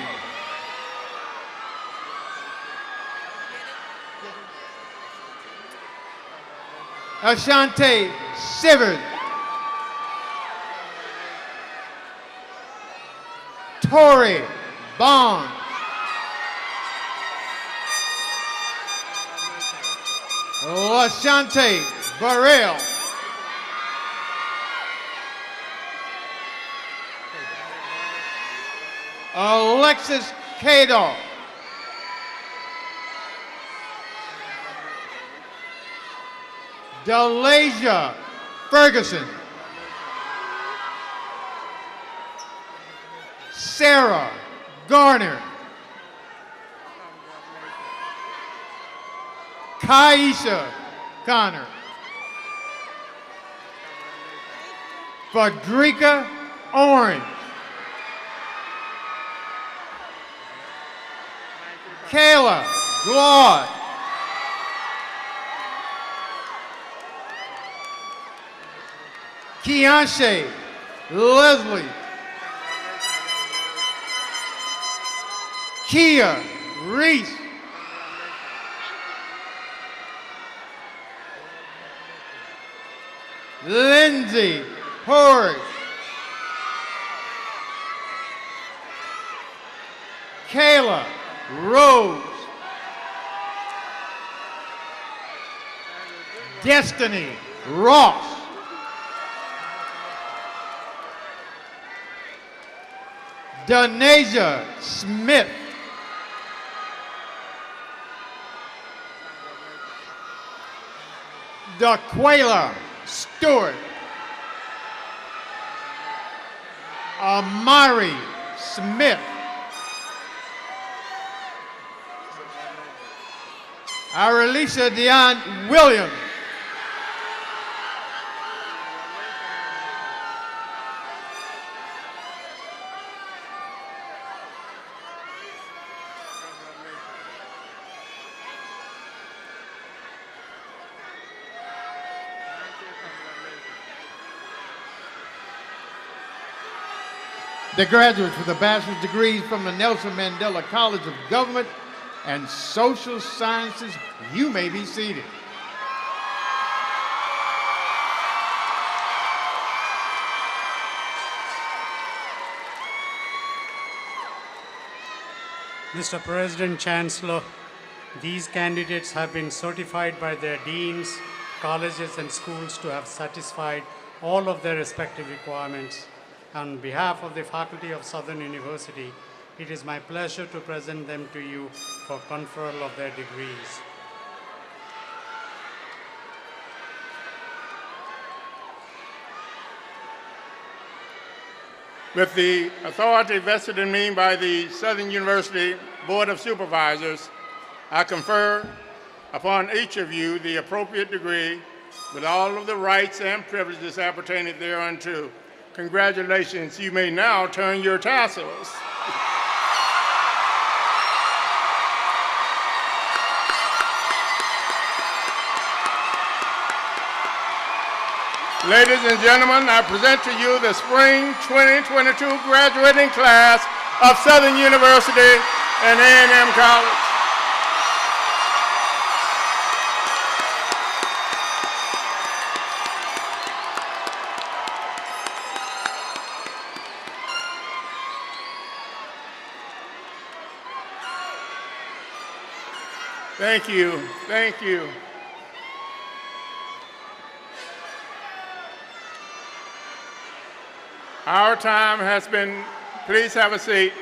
Ashante Sivers. Tori Bond. Lashante Burrell. Alexis Cador. Delasia Ferguson. Sarah Garner. Kaisha Connor. Frederica Orange. Kayla Glaude. Keontae Leslie. Kia Reese. Lindsay Horry. Kayla Rose. Destiny Ross. Donasia Smith. Daquela Stewart. Amari Smith. Aralisa Dion Williams. The graduates with the bachelor's degrees from the Nelson Mandela College of Government and Social Sciences, you may be seated. Mr. President, Chancellor, these candidates have been certified by their deans, colleges, and schools to have satisfied all of their respective requirements. On behalf of the faculty of Southern University, it is my pleasure to present them to you for conferral of their degrees. With the authority vested in me by the Southern University Board of Supervisors, I confer upon each of you the appropriate degree with all of the rights and privileges appertaining thereunto. Congratulations. You may now turn your tassels. Ladies and gentlemen, I present to you the Spring 2022 graduating class of Southern University and A&M College. Thank you. Thank you. Our time has been, please have a seat.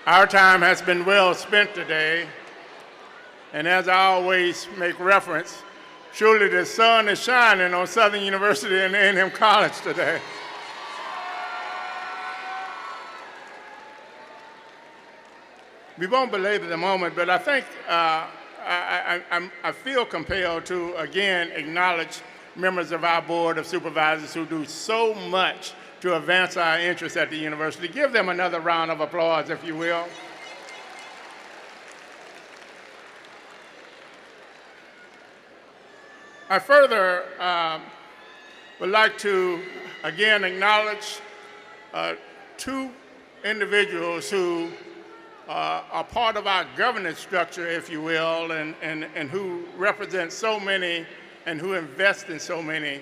Our time has been well spent today, and as I always make reference, surely the sun is shining on Southern University and A&M College today. We won't belabor the moment, but I think I feel compelled to again acknowledge members of our Board of Supervisors who do so much to advance our interests at the university. Give them another round of applause, if you will. I further would like to again acknowledge two individuals who are part of our governance structure, if you will, and who represent so many and who invest in so many.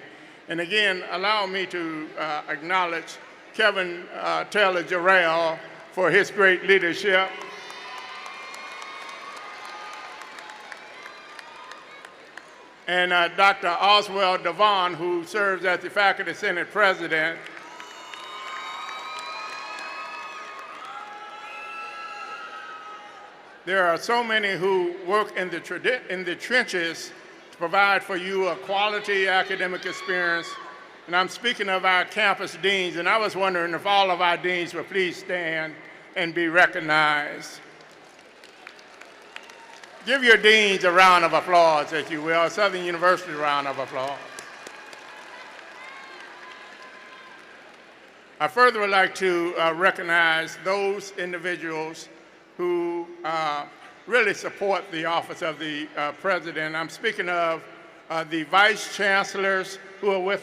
And again, allow me to acknowledge Kevin Taylor Jarrell for his great leadership. And Dr. Oswald Devon, who serves as the Faculty Senate President. There are so many who work in the trenches to provide for you a quality academic experience. And I'm speaking of our campus deans, and I was wondering if all of our deans would please stand and be recognized. Give your deans a round of applause, if you will, Southern University round of applause. I further would like to recognize those individuals who really support the office of the president. I'm speaking of the vice chancellors who are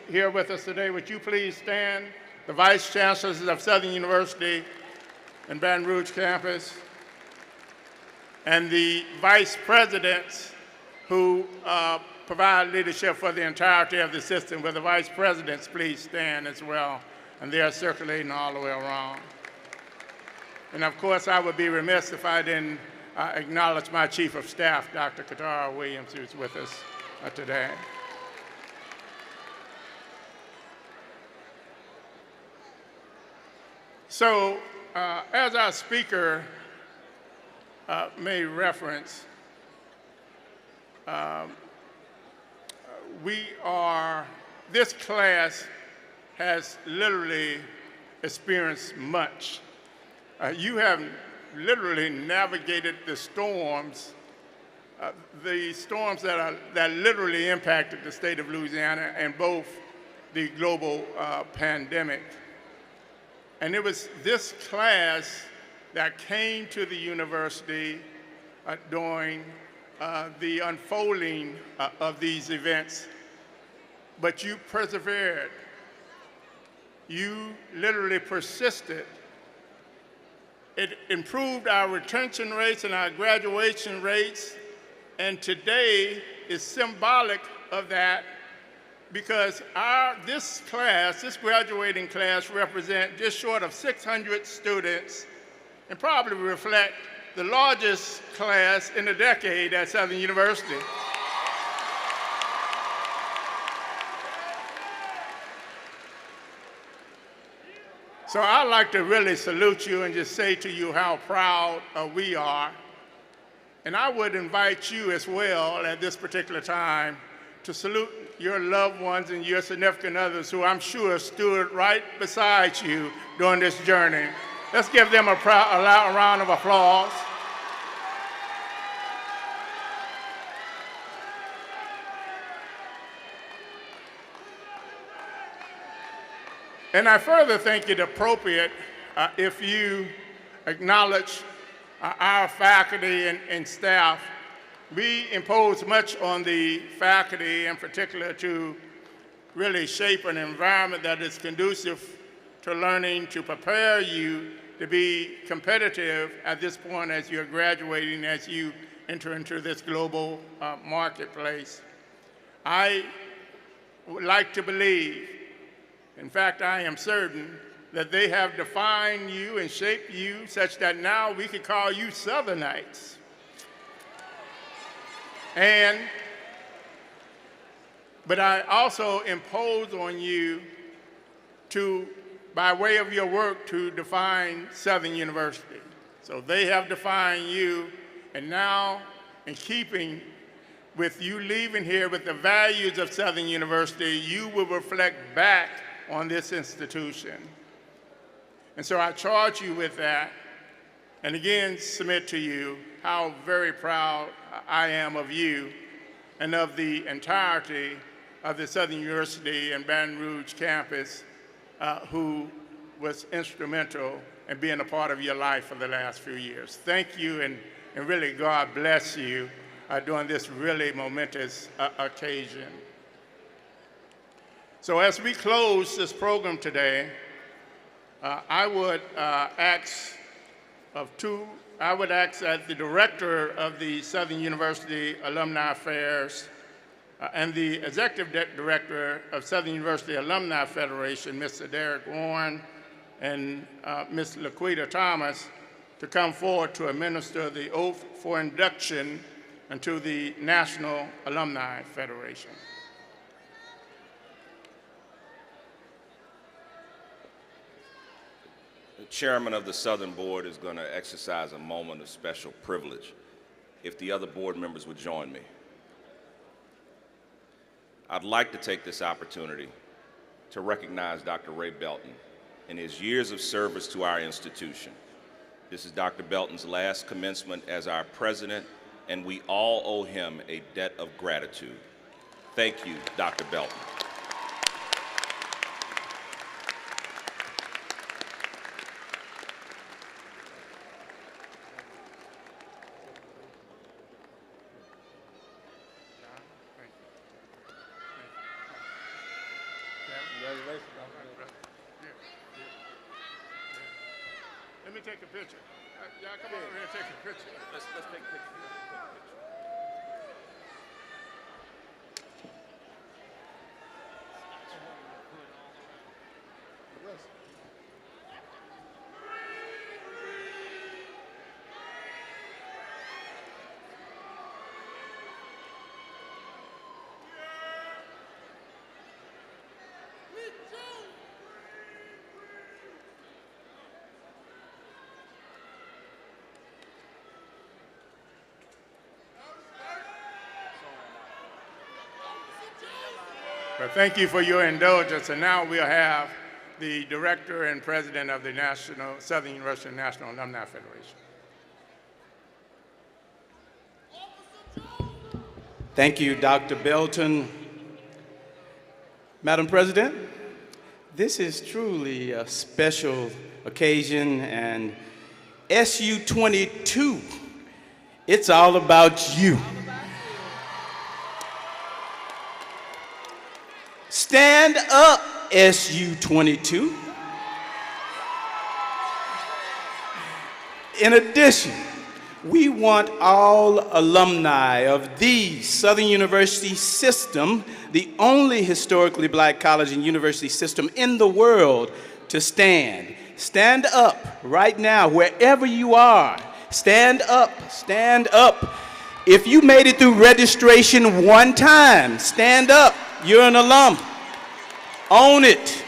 here with us today. Would you please stand? The vice chancellors of Southern University and Baton Rouge campus, and the vice presidents who provide leadership for the entirety of the system. Will the vice presidents please stand as well? And they are circulating all the way around. And of course, I would be remiss if I didn't acknowledge my Chief of Staff, Dr. Katara Williams, who's with us today. So, as our speaker made reference, this class has literally experienced much. You have literally navigated the storms that literally impacted the state of Louisiana and both the global pandemic. And it was this class that came to the university during the unfolding of these events, but you persevered. You literally persisted. It improved our retention rates and our graduation rates, and today is symbolic of that because this graduating class represents just short of 600 students and probably reflect the largest class in a decade at Southern University. So I'd like to really salute you and just say to you how proud we are. And I would invite you as well at this particular time to salute your loved ones and your significant others who I'm sure stood right beside you during this journey. Let's give them a loud round of applause. And I further think it appropriate if you acknowledge our faculty and staff. We impose much on the faculty in particular to really shape an environment that is conducive to learning, to prepare you to be competitive at this point as you're graduating, as you enter into this global marketplace. I would like to believe, in fact, I am certain that they have defined you and shaped you such that now we can call you Southernites. But I also impose on you to, by way of your work, to define Southern University. So they have defined you, and now in keeping with you leaving here with the values of Southern University, you will reflect back on this institution. And so I charge you with that, and again submit to you how very proud I am of you and of the entirety of the Southern University and Baton Rouge campus who was instrumental in being a part of your life for the last few years. Thank you, and really God bless you during this really momentous occasion. So as we close this program today, I would ask that the director of the Southern University Alumni Affairs and the executive director of Southern University Alumni Federation, Mr. Derek Warren and Ms. Laquita Thomas, to come forward to administer the oath for induction into the National Alumni Federation. The chairman of the Southern Board is going to exercise a moment of special privilege. If the other board members would join me. I'd like to take this opportunity to recognize Dr. Ray Belton and his years of service to our institution. This is Dr. Belton's last commencement as our president, and we all owe him a debt of gratitude. Thank you, Dr. Belton. Let me take a picture. Y'all come over here and take a picture. Let's take a picture. Well, thank you for your indulgence, and now we'll have the director and president of the Southern University National Alumni Federation. Thank you, Dr. Belton. Madam President, this is truly a special occasion, and SU 22, it's all about you. up, SU22. In addition, we want all alumni of the Southern University system, the only historically black college and university system in the world, to stand. Stand up right now, wherever you are. Stand up, stand up. If you made it through registration one time, stand up. You're an alum. Own it.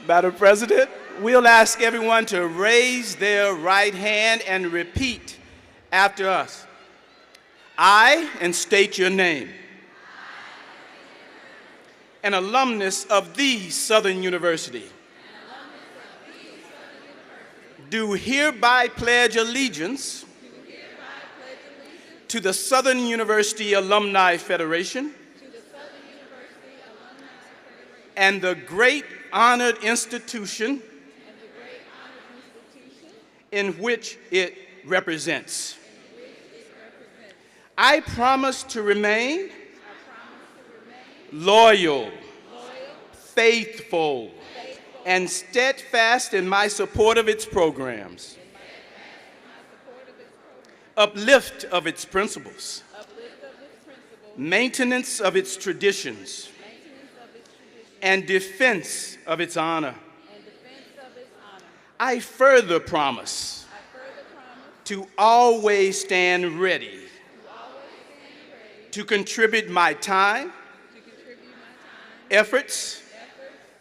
Madam President, we'll ask everyone to raise their right hand and repeat after us. I, and state your name. An alumnus of the Southern University. Do hereby pledge allegiance to the Southern University Alumni Federation and the great honored institution in which it represents. I promise to remain loyal, faithful, and steadfast in my support of its programs, uplift of its principles, maintenance of its traditions, and defense of its honor. I further promise to always stand ready to contribute my time, efforts,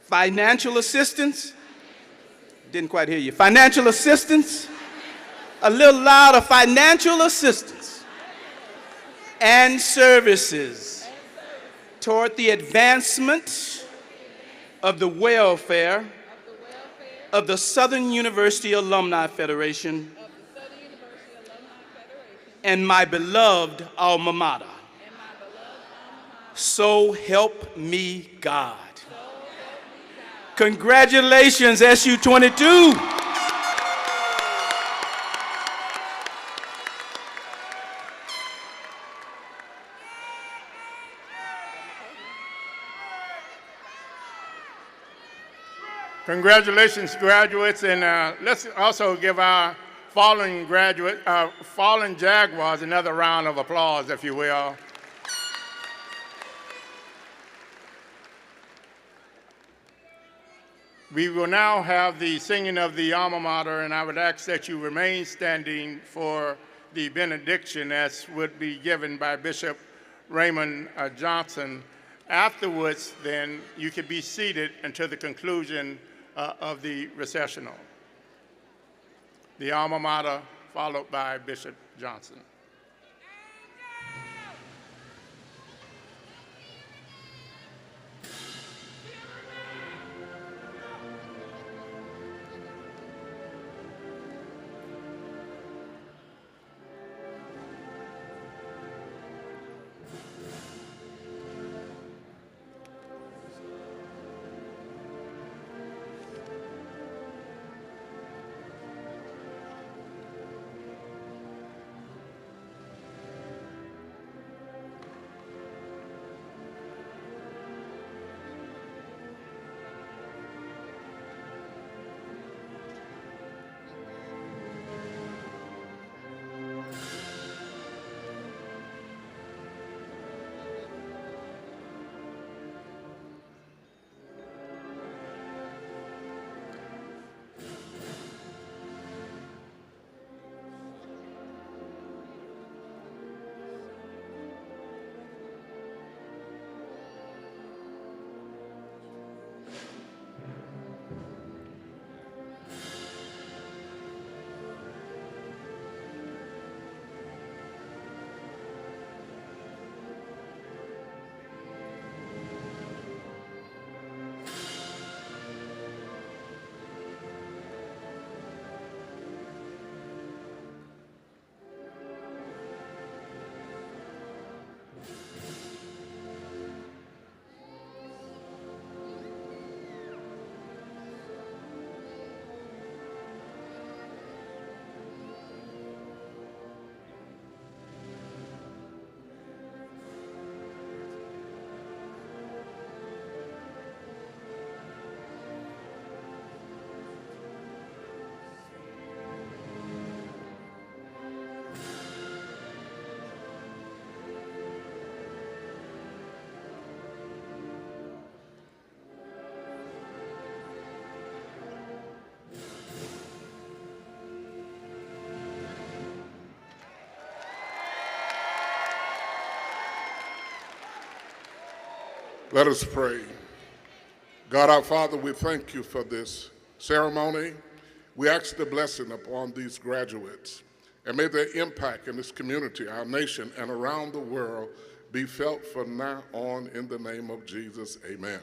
financial assistance, didn't quite hear you, financial assistance, a little louder, financial assistance, and services toward the advancement of the welfare of the Southern University Alumni Federation and my beloved alma mater. So help me God. Congratulations, SU22. Congratulations, graduates, and let's also give our fallen Jaguars another round of applause, if you will. We will now have the singing of the alma mater, and I would ask that you remain standing for the benediction as would be given by Bishop Raymond Johnson. Afterwards, then, you could be seated until the conclusion of the recessional. The alma mater followed by Bishop Johnson. Let us pray. God our Father, we thank you for this ceremony. We ask the blessing upon these graduates, and may their impact in this community, our nation, and around the world be felt from now on in the name of Jesus. Amen.